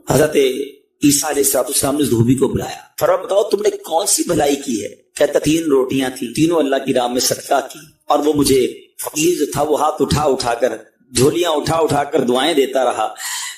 حضرت عیسیٰ علیہ السلام نے دھوبی کو بلایا، فرمایا بتاؤ تم نے کون سی بھلائی کی ہے؟ کہتا 3 روٹیاں تھی، تینوں اللہ کی راہ میں صدقہ کی، اور وہ مجھے فقیر جو تھا وہ ہاتھ اٹھا اٹھا کر، جھولیاں اٹھا اٹھا کر دعائیں دیتا رہا۔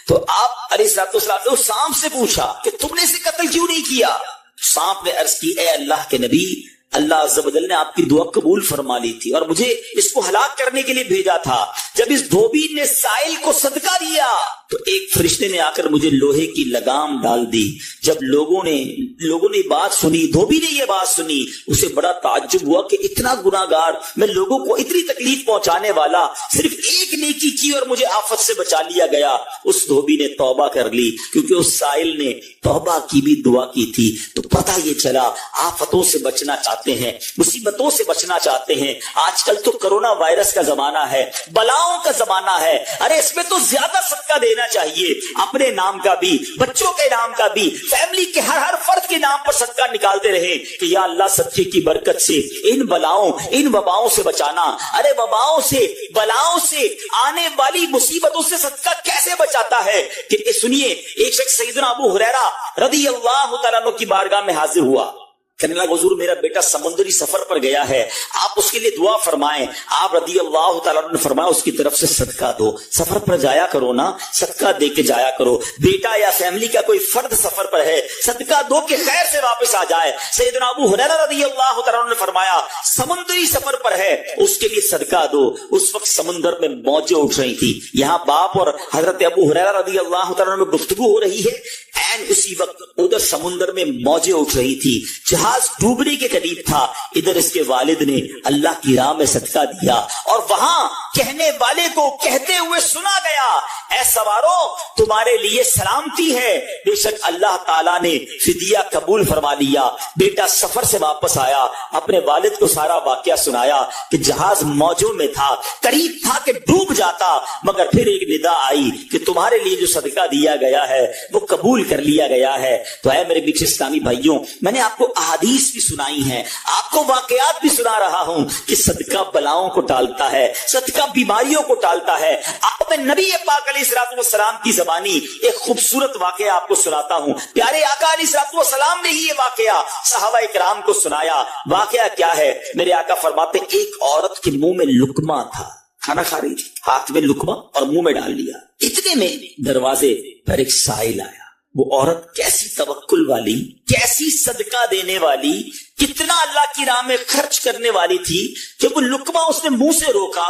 تو آپ علیہ السلام نے اس سانپ سے پوچھا کہ تم نے اسے قتل کیوں نہیں کیا؟ سانپ نے عرض کی اے اللہ کے نبی، اللہ عز و جل نے آپ کی دعا قبول فرما لی تھی اور مجھے اس کو ہلاک کرنے کے لیے بھیجا تھا۔ جب اس دھوبی نے سائل کو صدقہ دیا تو ایک فرشتے نے آ کر مجھے لوہے کی لگام ڈال دی۔ جب لوگوں نے بات سنی، دھوبی نے یہ بات سنی، اسے بڑا تعجب ہوا کہ اتنا گناہگار، میں لوگوں کو اتنی تکلیف پہنچانے والا، صرف ایک نیکی کی اور مجھے آفت سے بچا لیا گیا۔ اس دھوبی نے توبہ کر لی، کیونکہ اس سائل نے توبہ کی بھی دعا کی تھی۔ تو پتہ یہ چلا آفتوں سے بچنا چاہتے ہیں، مصیبتوں سے بچنا چاہتے ہیں۔ آج کل تو کرونا وائرس کا زمانہ ہے، بلاؤں کا زمانہ ہے، ارے اس میں تو زیادہ صدقہ دینا چاہیے، اپنے نام کا بھی، بچوں کے نام کا بھی، فیملی کے ہر فرد کے نام پر صدقہ نکالتے رہیں کہ یا اللہ صدقے کی برکت سے ان بلاؤں، ان وباؤں سے بچانا۔ ارے وباؤں سے، بلاؤں سے، آنے والی مصیبتوں سے صدقہ کیسے بچاتا ہے؟ کہ سنیے، ایک شخص سیدنا ابو ہریرہ رضی اللہ تعالیٰ عنہ کی بارگاہ میں حاضر ہوا، کہنے لگا حضور میرا بیٹا سمندری سفر پر گیا ہے، آپ اس کے لیے دعا فرمائیں۔ آپ رضی اللہ تعالیٰ عنہ نے فرمایا اس کی طرف سے صدقہ دو، سفر پر جایا کرو نا، صدقہ دے کے جایا کرو۔ بیٹا یا فیملی کا کوئی فرد سفر پر ہے، صدقہ دو کہ خیر سے واپس آ جائے۔ سیدنا ابو ہریرہ رضی اللہ تعالیٰ عنہ نے فرمایا سمندری سفر پر ہے، اس کے لیے صدقہ دو۔ اس وقت سمندر میں موجیں اٹھ رہی تھی، یہاں باپ اور حضرت ابو ہریرہ رضی اللہ تعالیٰ عنہ میں گفتگو ہو رہی ہے، این اسی وقت ادھر سمندر میں موجیں اٹھ رہی تھی، جہاز ڈوبنے کے قریب تھا۔ ادھر اس کے والد نے اللہ کی راہ میں صدقہ دیا، اور وہاں کہنے والے کو کہتے ہوئے سنا گیا اے سوارو تمہارے لیے سلامتی ہے، بے شک اللہ تعالیٰ نے فدیہ قبول فرما لیا۔ بیٹا سفر سے واپس آیا، اپنے والد کو سارا واقعہ سنایا کہ جہاز موجوں میں تھا، قریب تھا کہ ڈوب جاتا، مگر پھر ایک ندا آئی کہ تمہارے لیے جو صدقہ دیا گیا ہے وہ قبول کر لیا گیا ہے۔ تو اے میرے میٹھے اسلامی بھائیوں، میں نے آپ کو احادیث بھی سنائی ہیں، آپ کو واقعات بھی سنا رہا ہوں کہ صدقہ بلاؤں کو ٹالتا ہے، صدقہ بیماریوں کو ٹالتا ہے۔ آپ میں نبی پاک علیہ الصلوۃ والسلام کی زبانی ایک خوبصورت واقعہ آپ کو سناتا ہوں۔ پیارے آقا علیہ الصلوۃ والسلام نے ہی یہ واقعہ صحابہ اکرام کو سنایا۔ واقعہ کیا ہے؟ میرے آقا فرماتے ایک عورت کے منہ میں لقمہ تھا، کھانا کھا رہی تھی، ہاتھ میں لقمہ اور منہ میں ڈال لیا، اتنے میں دروازے پر ایک سائل آیا۔ وہ عورت کیسی توکل والی، کیسی صدقہ دینے والی، کتنا اللہ کی راہ میں خرچ کرنے والی تھی کہ وہ لقمہ اس نے منہ سے روکا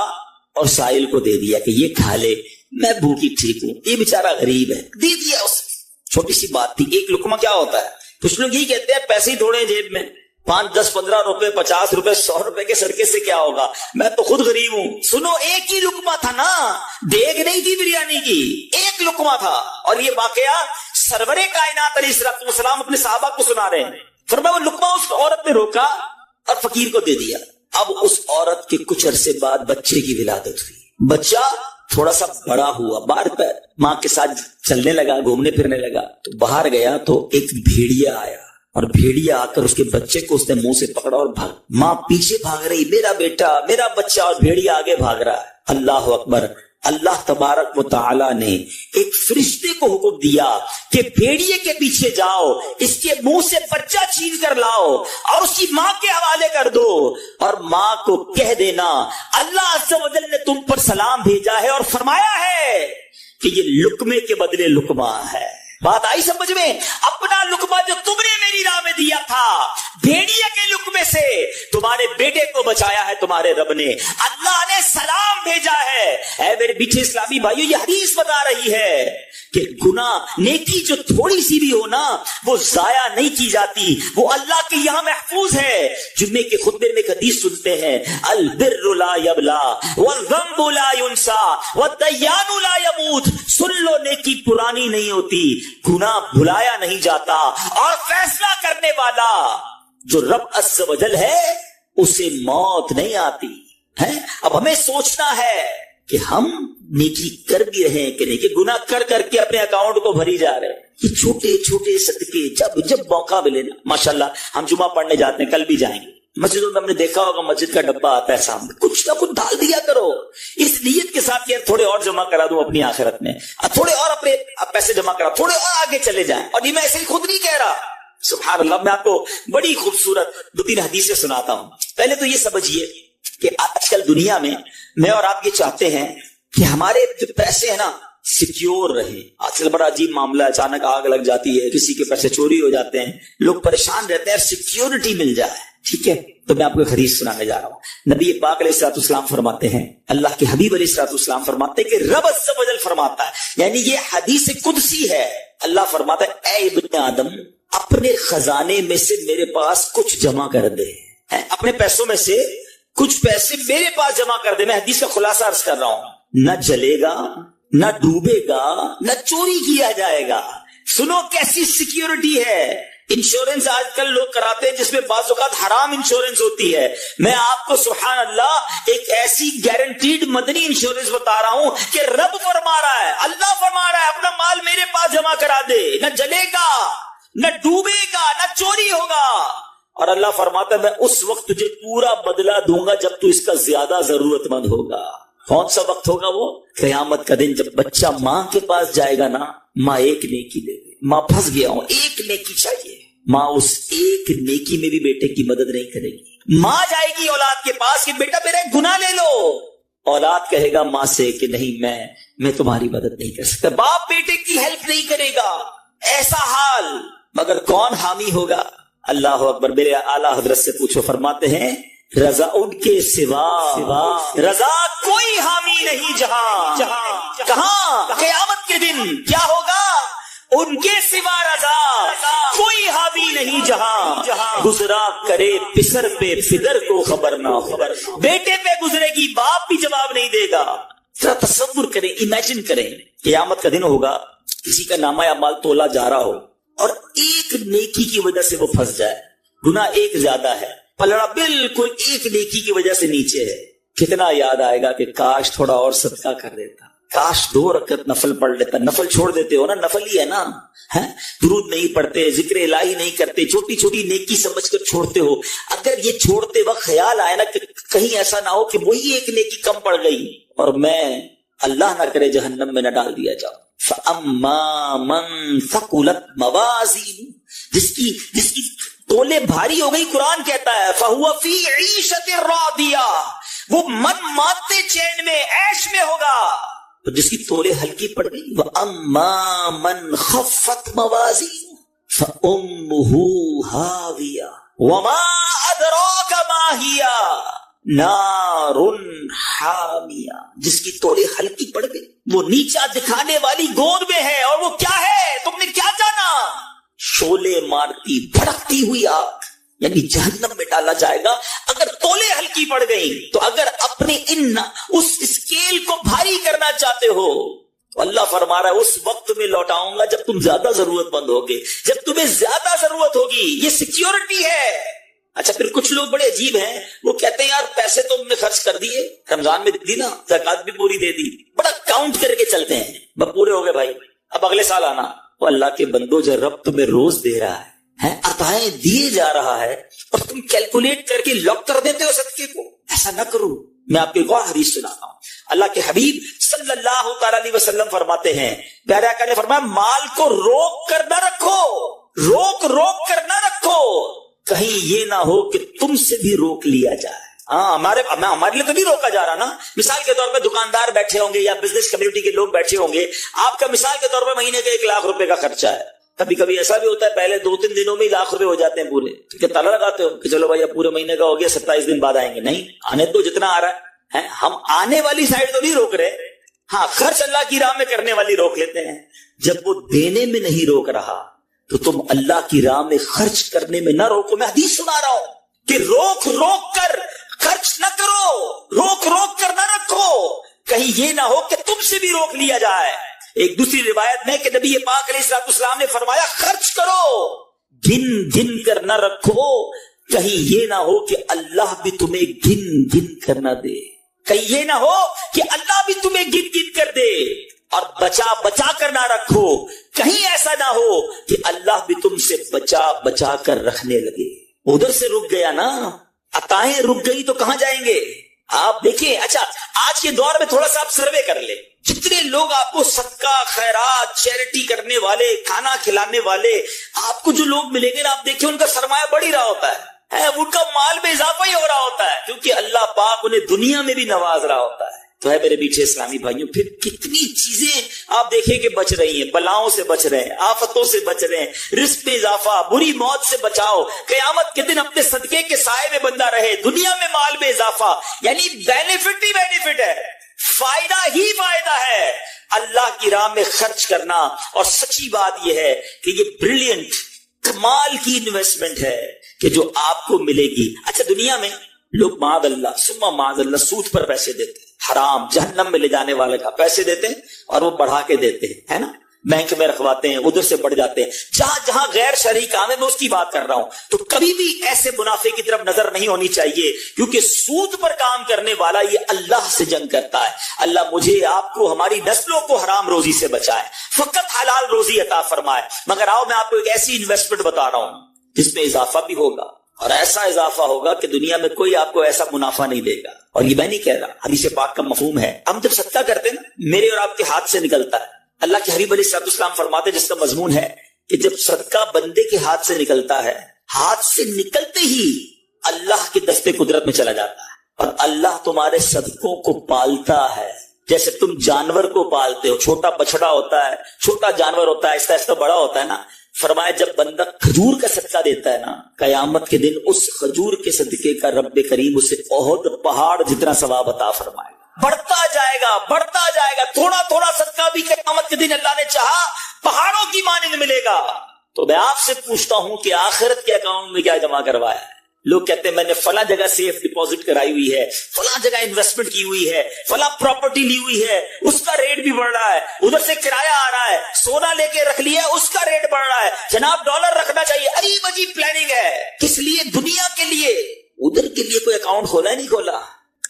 اور سائل کو دے دیا کہ یہ کھا لے، میں بھوکی ٹھیک ہوں، یہ بیچارہ غریب ہے، دے دیا اسے۔ چھوٹی سی بات تھی۔ ایک لقمہ کیا ہوتا ہے؟ کچھ لوگ یہی کہتے ہیں پیسے ہی تھوڑے ہیں جیب میں، 5 10 15 روپے 50 روپے 100 روپے کے صدقے سے کیا ہوگا، میں تو خود غریب ہوں۔ سنو، ایک ہی لقمہ تھا نا، دیگ نہیں تھی بریانی کی، ایک لقمہ تھا۔ اور یہ واقعہ سرور کائنات علیہ الصلوۃ والسلام اپنے صحابہ کو سنا رہے ہیں۔ فرمایا وہ لقمہ اس عورت نے روکا اور فقیر کو دے دیا۔ اب اس عورت کے کچھ عرصے بعد بچے کی ولادت ہوئی، بچہ تھوڑا سا بڑا ہوا، باہر پہ ماں کے ساتھ چلنے لگا، گھومنے پھرنے لگا۔ تو باہر گیا تو ایک بھیڑیا آیا، اور بھیڑیا آ کر اس کے بچے کو اس نے منہ سے پکڑا اور بھاگ، ماں پیچھے بھاگ رہی، میرا بیٹا، میرا بچہ، اور بھیڑیا آگے بھاگ رہا ہے۔ اللہ اکبر! اللہ تبارک و تعالی نے ایک فرشتے کو حکم دیا کہ بھیڑیے کے پیچھے جاؤ، اس کے منہ سے بچہ چھین کر لاؤ اور اس کی ماں کے حوالے کر دو، اور ماں کو کہہ دینا اللہ عز و جل نے تم پر سلام بھیجا ہے اور فرمایا ہے کہ یہ لقمے کے بدلے لقمہ ہے۔ بات آئی سمجھ میں؟ اپنا لقمہ جو تم نے میری راہ میں دیا تھا، بھیڑیا کے لقمے سے تمہارے بیٹے کو بچایا ہے تمہارے رب نے، اللہ نے سلام بھیجا ہے۔ اے میرے میٹھے اسلامی بھائیو، یہ حدیث بتا رہی ہے کہ گناہ، نیکی جو تھوڑی سی بھی ہو نا، وہ ضائع نہیں کی جاتی، وہ اللہ کے یہاں محفوظ ہے۔ جمعے کے خطبے میں ایک حدیث سنتے ہیں، البر لا یبلا والذنب لا ینسا والدیان لا یموت۔ سن لو، نیکی پرانی نہیں ہوتی، گناہ بھلایا نہیں جاتا، اور فیصلہ کرنے والا جو رب عز و جل ہے اسے موت نہیں آتی ہے۔ اب ہمیں سوچنا ہے کہ ہم نیکی کر بھی رہے ہیں کہ نہیں، کہ گناہ کر کر کے اپنے اکاؤنٹ کو بھری جا رہے ہیں۔ یہ چھوٹے چھوٹے صدقے جب موقع ملے نا، ماشاءاللہ ہم جمعہ پڑھنے جاتے ہیں، کل بھی جائیں گے، مسجدوں میں ہم نے دیکھا ہوگا مسجد کا ڈبہ آتا ہے سامنے, کچھ نہ کچھ ڈال دیا کرو اس نیت کے ساتھ کہ تھوڑے اور جمع کرا دوں اپنی آخرت میں, تھوڑے اور اپنے پیسے جمع کرا, تھوڑے اور آگے چلے جائیں. اور یہ میں ایسے ہی خود نہیں کہہ رہا, سبحان اللہ, میں آپ کو بڑی خوبصورت 2-3 حدیثیں سناتا ہوں. پہلے تو یہ سمجھیے کہ آج کل دنیا میں اور آپ یہ چاہتے ہیں کہ ہمارے جو پیسے ہیں نا سیکیور رہے. آج کل بڑا عجیب معاملہ ہے, اچانک آگ لگ جاتی ہے, کسی کے پیسے چوری ہو جاتے ہیں, لوگ پریشان رہتے ہیں, سیکیورٹی مل جائے. ٹھیک ہے, تو میں آپ کو ایک حدیث سنانے جا رہا ہوں. نبی پاک علیہ الصلوۃ والسلام فرماتے ہیں, اللہ کے حبیب علیہ الصلوۃ والسلام فرماتے ہیں کہ رب عز و جل فرماتا ہے, یعنی یہ حدیث قدسی ہے, اللہ فرماتا ہے اے ابن آدم اپنے خزانے میں سے میرے پاس کچھ جمع کر دے, اپنے پیسوں میں سے کچھ پیسے میرے پاس جمع کر دے. میں حدیث کا خلاصہ عرض کر رہا ہوں, نہ جلے گا, نہ ڈوبے گا, نہ چوری کیا جائے گا. سنو کیسی سیکیورٹی ہے. انشورنس آج کل لوگ کراتے ہیں جس میں بعض اوقات حرام انشورنس ہوتی ہے. میں آپ کو سبحان اللہ ایک ایسی گارنٹیڈ مدنی انشورنس بتا رہا ہوں کہ رب فرما رہا ہے, اللہ فرما رہا ہے اپنا مال میرے پاس جمع کرا دے, نہ جلے گا, نہ ڈوبے گا, نہ چوری ہوگا. اور اللہ فرماتا ہے میں اس وقت تجھے پورا بدلہ دوں گا جب تو اس کا زیادہ ضرورت مند ہوگا. کون سا وقت ہوگا وہ؟ قیامت کا دن, جب بچہ ماں کے پاس جائے گا نا, ماں ایک نیکی دے دے, ماں پھنس گیا ہوں ایک نیکی چاہیے, ماں اس ایک نیکی میں بھی بیٹے کی مدد نہیں کرے گی. ماں جائے گی اولاد کے پاس کہ بیٹا میرا گناہ لے لو, اولاد کہے گا ماں سے کہ نہیں میں تمہاری مدد نہیں کر سکتا. باپ بیٹے کی ہیلپ نہیں کرے گا. ایسا حال, مگر کون حامی ہوگا؟ اللہ اکبر. میرے اعلیٰ حضرت سے پوچھو, فرماتے ہیں رضا ان کے سوا رضا کوئی حامی نہیں جہاں. کہاں؟ قیامت کے دن کیا ہوگا؟ ان کے سوا رضا کوئی حامی نہیں جہاں. گزرا کرے پسر پہ پدر کو خبر نہ ہو, بیٹے پہ گزرے گی باپ بھی جواب نہیں دے گا. ذرا تصور کریں, امیجن کریں, قیامت کا دن ہوگا, کسی کا نامہ اعمال تولا جا رہا ہو اور ایک نیکی کی وجہ سے وہ پھنس جائے, گناہ ایک زیادہ ہے, پلڑا بالکل ایک نیکی کی وجہ سے نیچے ہے. کتنا یاد آئے گا کہ کاش تھوڑا اور صدقہ کر دیتا, کاش 2 رکعت نفل پڑھ لیتا. نفل چھوڑ دیتے ہو نا, نفل ہی ہے نا, درود نہیں پڑھتے, ذکر الہی نہیں کرتے, چھوٹی چھوٹی نیکی سمجھ کر چھوڑتے ہو. اگر یہ چھوڑتے وقت خیال آئے نا کہ کہیں ایسا نہ ہو کہ وہی ایک نیکی کم پڑ گئی اور میں اللہ نہ کرے جہنم میں نہ ڈال دیا جاؤں. فَأَمَّا مَن ثَقُلَتْ مَوَازِينُهُ, جس کی تولے بھاری ہو گئی, قرآن کہتا ہے فَهُوَ فِي عِيشَةٍ رَاضِيَةٍ, وہ من مانتے چین میں عیش میں ہوگا. تو جس کی تولے ہلکی پڑ گئی, وَأَمَّا مَنْ خَفَّتْ مَوَازِينُهُ فَأُمُّهُ هَاوِيَةٌ وَمَا أَدْرَاكَ مَا هِيَ نارٌ حامیہ. جس کی تولے ہلکی پڑ گئی, وہ نیچا دکھانے والی گود میں ہے, اور وہ کیا ہے تم نے کیا جانا؟ شعلے مارتی بھڑکتی ہوئی آگ, یعنی جہنم میں ڈالا جائے گا اگر تولے ہلکی پڑ گئی. تو اگر اپنے اس اسکیل کو بھاری کرنا چاہتے ہو تو اللہ فرما رہا ہے اس وقت میں لوٹاؤں گا جب تم زیادہ ضرورت مند ہوگے, جب تمہیں زیادہ ضرورت ہوگی. یہ سیکیورٹی ہے. اچھا, پھر کچھ لوگ بڑے عجیب ہیں, وہ کہتے ہیں یار پیسے تو ہم نے خرچ کر دیے, رمضان میں دی نا, زکات بھی پوری دے دی, بڑا کاؤنٹ کر کے چلتے ہیں, بس پورے ہو گئے بھائی, اب اگلے سال آنا. وہ اللہ کے بندو, جو رب تمہیں روز دے رہا ہے, عطائیں دیے جا رہا ہے, اور تم کیلکولیٹ کر کے لاک کر دیتے ہو صدقے کو. ایسا نہ کرو. میں آپ کو ایک اور حدیث سناتا ہوں. اللہ کے حبیب صلی اللہ تعالی علیہ وسلم فرماتے ہیں, پیارے آقا نے فرمایا مال کو روک کر نہ رکھو, روک کر نہ رکھو, کہیں یہ نہ ہو کہ تم سے بھی روک لیا جائے. ہمارے لیے تو نہیں روکا جا رہا نا. مثال کے طور پہ دکاندار بیٹھے ہوں گے یا بزنس کمیونٹی کے لوگ بیٹھے ہوں گے, آپ کا مثال کے طور پہ مہینے کا 1 لاکھ روپے کا خرچہ ہے. کبھی کبھی ایسا بھی ہوتا ہے پہلے 2-3 دنوں میں 1 لاکھ روپے ہو جاتے ہیں پورے. ٹھیک ہے, تالا لگاتے ہو کہ چلو بھائی اب پورے مہینے کا ہو گیا, 27 دن بعد آئیں گے. نہیں, آنے تو جتنا آ رہا ہے, ہم آنے والی سائڈ تو نہیں روک رہے, ہاں خرچ اللہ کی راہ میں کرنے والی روک لیتے ہیں. جب وہ دینے میں نہیں روک رہا تو تم اللہ کی راہ میں خرچ کرنے میں نہ روکو. میں حدیث سنا رہا ہوں کہ روک کر خرچ نہ کرو, روک کر نہ رکھو, کہیں یہ نہ ہو کہ تم سے بھی روک لیا جائے. ایک دوسری روایت میں کہ نبی پاک علیہ الصلوۃ والسلام نے فرمایا خرچ کرو, گن کر نہ رکھو, کہیں یہ نہ ہو کہ اللہ بھی تمہیں گن کر نہ دے, کہیں یہ نہ ہو کہ اللہ بھی تمہیں گن کر دے. اور بچا کر نہ رکھو, کہیں ایسا نہ ہو کہ اللہ بھی تم سے بچا کر رکھنے لگے. ادھر سے رک گیا نا, عطائیں رک گئی تو کہاں جائیں گے؟ آپ دیکھیں، اچھا آج کے دور میں تھوڑا سا آپ سروے کر لیں، جتنے لوگ آپ کو صدقہ خیرات چیریٹی کرنے والے، کھانا کھلانے والے، آپ کو جو لوگ ملیں گے نا، آپ دیکھیں ان کا سرمایہ بڑھ ہی رہا ہوتا ہے، ان کا مال میں اضافہ ہی ہو رہا ہوتا ہے، کیونکہ اللہ پاک انہیں دنیا میں بھی نواز رہا ہوتا ہے۔ تو ہے میرے میٹھے اسلامی بھائیوں، پھر کتنی چیزیں آپ دیکھیں کہ بچ رہی ہیں، بلاؤں سے بچ رہے ہیں، آفتوں سے بچ رہے ہیں، رزق میں اضافہ، بری موت سے بچاؤ، قیامت کے دن اپنے صدقے کے سائے میں بندہ رہے، دنیا میں مال میں اضافہ، یعنی بینیفٹ ہی بینیفٹ ہے، فائدہ ہی فائدہ ہے اللہ کی راہ میں خرچ کرنا۔ اور سچی بات یہ ہے کہ یہ بریلینٹ کمال کی انویسٹمنٹ ہے کہ جو آپ کو ملے گی۔ اچھا دنیا میں لوگ معاذ اللہ ثم معاذ اللہ سود پر پیسے دیتے ہیں، حرام جہنم میں لے جانے والے کا پیسے دیتے ہیں اور وہ بڑھا کے دیتے ہیں، ہے نا، بینک میں رکھواتے ہیں، ادھر سے بڑھ جاتے ہیں، جہاں جہاں غیر شرعی کام ہے میں اس کی بات کر رہا ہوں۔ تو کبھی بھی ایسے منافع کی طرف نظر نہیں ہونی چاہیے، کیونکہ سود پر کام کرنے والا یہ اللہ سے جنگ کرتا ہے۔ اللہ مجھے آپ کو ہماری نسلوں کو حرام روزی سے بچائے، فقط حلال روزی عطا فرمائے۔ مگر آؤ میں آپ کو ایک ایسی انویسٹمنٹ بتا رہا ہوں جس میں اضافہ بھی ہوگا، اور ایسا اضافہ ہوگا کہ دنیا میں کوئی آپ کو ایسا منافع نہیں دے گا۔ اور یہ میں نہیں کہہ رہا، حدیث پاک کا مفہوم ہے۔ ہم جب صدقہ کرتے ہیں نا، میرے اور آپ کے ہاتھ سے نکلتا ہے، اللہ کے حبیب علیہ الصلوۃ والسلام فرماتے ہیں، جس کا مضمون ہے کہ جب صدقہ بندے کے ہاتھ سے نکلتا ہے، ہاتھ سے نکلتے ہی اللہ کے دستے قدرت میں چلا جاتا ہے، اور اللہ تمہارے صدقوں کو پالتا ہے جیسے تم جانور کو پالتے ہو۔ چھوٹا بچڑا ہوتا ہے، چھوٹا جانور ہوتا ہے، آہستہ آہستہ بڑا ہوتا ہے نا۔ فرمایا جب بندہ کھجور کا صدقہ دیتا ہے نا، قیامت کے دن اس کھجور کے صدقے کا رب کریم اسے احد پہاڑ جتنا ثواب عطا فرمائے گا، بڑھتا جائے گا، بڑھتا جائے گا، تھوڑا تھوڑا صدقہ بھی قیامت کے دن اللہ نے چاہا پہاڑوں کی مانند ملے گا۔ تو میں آپ سے پوچھتا ہوں کہ آخرت کے اکاؤنٹ میں کیا جمع کروایا ہے؟ لوگ کہتے ہیں میں نے فلاں جگہ سیف ڈپازٹ کرائی ہوئی ہے، فلاں جگہ انویسٹمنٹ کی ہوئی ہے، فلاں پراپرٹی لی ہوئی ہے، اس کا ریٹ بھی بڑھ رہا ہے، ادھر سے کرایہ آ رہا ہے، سونا لے کے رکھ لیا اس کا ریٹ بڑھ رہا ہے، جناب ڈالر رکھنا چاہیے۔ عجیب عجیب پلاننگ ہے، کس لیے؟ دنیا کے لیے، ادھر کے لیے کوئی اکاؤنٹ کھولا ہی نہیں کھولا۔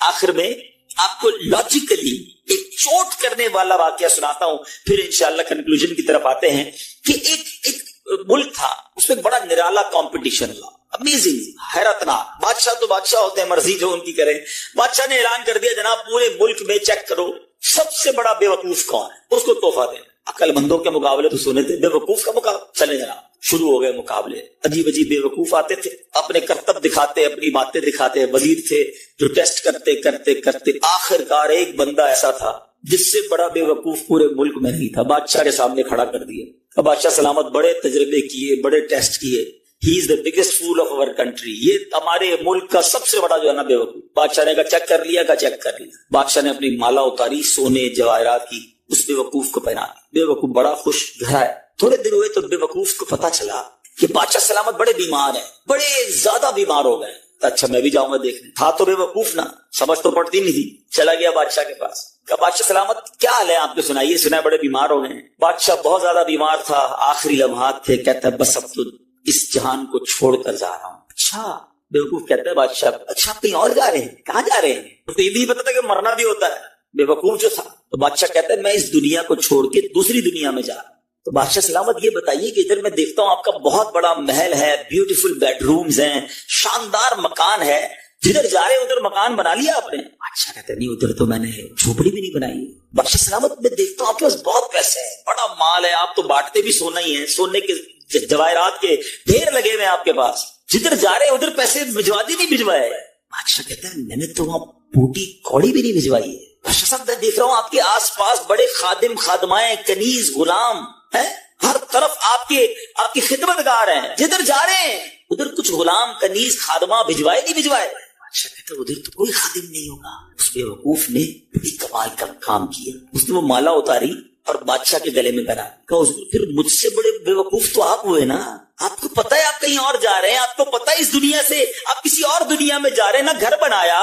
آخر میں آپ کو لاجیکلی ایک چوٹ کرنے والا واقعہ سناتا ہوں، پھر انشاءاللہ کنکلوژن کی طرف آتے ہیں کہ ایک ملک تھا، اس میں بڑا نرالا کمپٹیشن ہوا، امیزنگ، حیرت ناک۔ بادشاہ تو بادشاہ ہوتے ہیں، مرضی جو ان کی کریں۔ بادشاہ نے اعلان کر دیا جناب پورے ملک میں چیک کرو سب سے بڑا بے وقوف کون ہے، اس کو تحفہ دیں۔ عقل مندوں کے مقابلے تو سنے تھے، بے وقوف کا مقابلہ، چلے جناب شروع ہو گئے مقابلے۔ عجیب عجیب بے وقوف آتے تھے، اپنے کرتب دکھاتے، اپنی باتیں دکھاتے، وزیر تھے جو ٹیسٹ کرتے کرتے کرتے آخر کار ایک بندہ ایسا تھا جس سے بڑا بے وقوف پورے ملک میں نہیں تھا، بادشاہ کے سامنے کھڑا کر دیا۔ اب بادشاہ سلامت بڑے تجربے کیے، بڑے ٹیسٹ کیے، he is the biggest fool of our country, یہ ہمارے ملک کا سب سے بڑا جو ہے نا بے وقوف۔ بادشاہ نے کہا چیک کر لیا، کہا چیک کر لیا۔ بادشاہ نے اپنی مالا اتاری سونے جواہرات کی، اس بے وقوف کو پہنا دی۔ بے وقوف بڑا خوش گھر آئے، تھوڑے دن ہوئے تو بے وقوف کو پتا چلا کہ بادشاہ سلامت بڑے بیمار ہیں، بڑے زیادہ بیمار ہو گئے۔ اچھا میں بھی جاؤں گا دیکھنے، تھا تو بے وقوف نا، سمجھ تو پڑتی نہیں تھی۔ چلا گیا بادشاہ کے پاس، کہا بادشاہ سلامت کیا حال ہے آپ کے، سنائیے، سنا بڑے بیمار ہو گئے ہیں۔ بادشاہ بہت زیادہ بیمار تھا، آخری لمحات تھے، کہتا ہے بس اب تو اس جہان کو چھوڑ کر جا رہا ہوں۔ اچھا، بیوقوف کہتا ہے بادشاہ اچھا کہیں اور جا رہے ہیں، کہاں جا رہے ہیں؟ تو یہ بھی پتا تھا کہ مرنا بھی ہوتا ہے، بیوقوف جو تھا۔ تو بادشاہ کہتا ہے میں اس دنیا کو چھوڑ کے دوسری دنیا میں جا رہا ہوں۔ تو بادشاہ سلامت یہ بتائیے کہ ادھر میں دیکھتا ہوں آپ کا بہت بڑا محل ہے، بیوٹیفل بیڈ رومز ہیں، شاندار مکان ہے، جدھر جا رہے ادھر مکان بنا لیا آپ نے؟ بادشاہ کہتے نہیں، ادھر تو میں نے جھوپڑی بھی نہیں بنائی ہے۔ بادشاہ سلامت میں دیکھتا ہوں آپ کے پاس بہت پیسے ہیں، بڑا مال ہے، آپ تو بانٹتے بھی سونا ہی ہے، سونے کے جواہرات کے ڈھیر لگے ہوئے آپ کے پاس، جدھر جا رہے ادھر پیسے بھجوا دی نہیں بھجوائے؟ بادشاہ کہتا ہے میں نے تو وہاں بوٹی کوڑی بھی نہیں بھجوائی ہے۔ بادشاہ صاحب میں دیکھ رہا ہوں آپ کے آس پاس بڑے خادم خادمائیں، کنیز، غلام ہیں، ہر طرف آپ کی خدمت گار ہیں، جدھر جا رہے ہیں ادھر کچھ غلام، کنیز، خادمہ بھجوائے نہیں بھجوائے؟ بادشاہ کہتا ہے ادھر تو کوئی خادم نہیں ہوگا۔ اس بیوقوف نے بڑی کمال کا کام کیا، اس نے وہ مالا اتاری اور بادشاہ کے گلے میں پہنا، کہا پھر مجھ سے بڑے بیوقوف تو آپ ہوئے نا، آپ کو پتا ہے آپ کہیں اور جا رہے ہیں، آپ کو پتا ہے اس دنیا سے آپ کسی اور دنیا میں جا رہے ہیں، نہ گھر بنایا،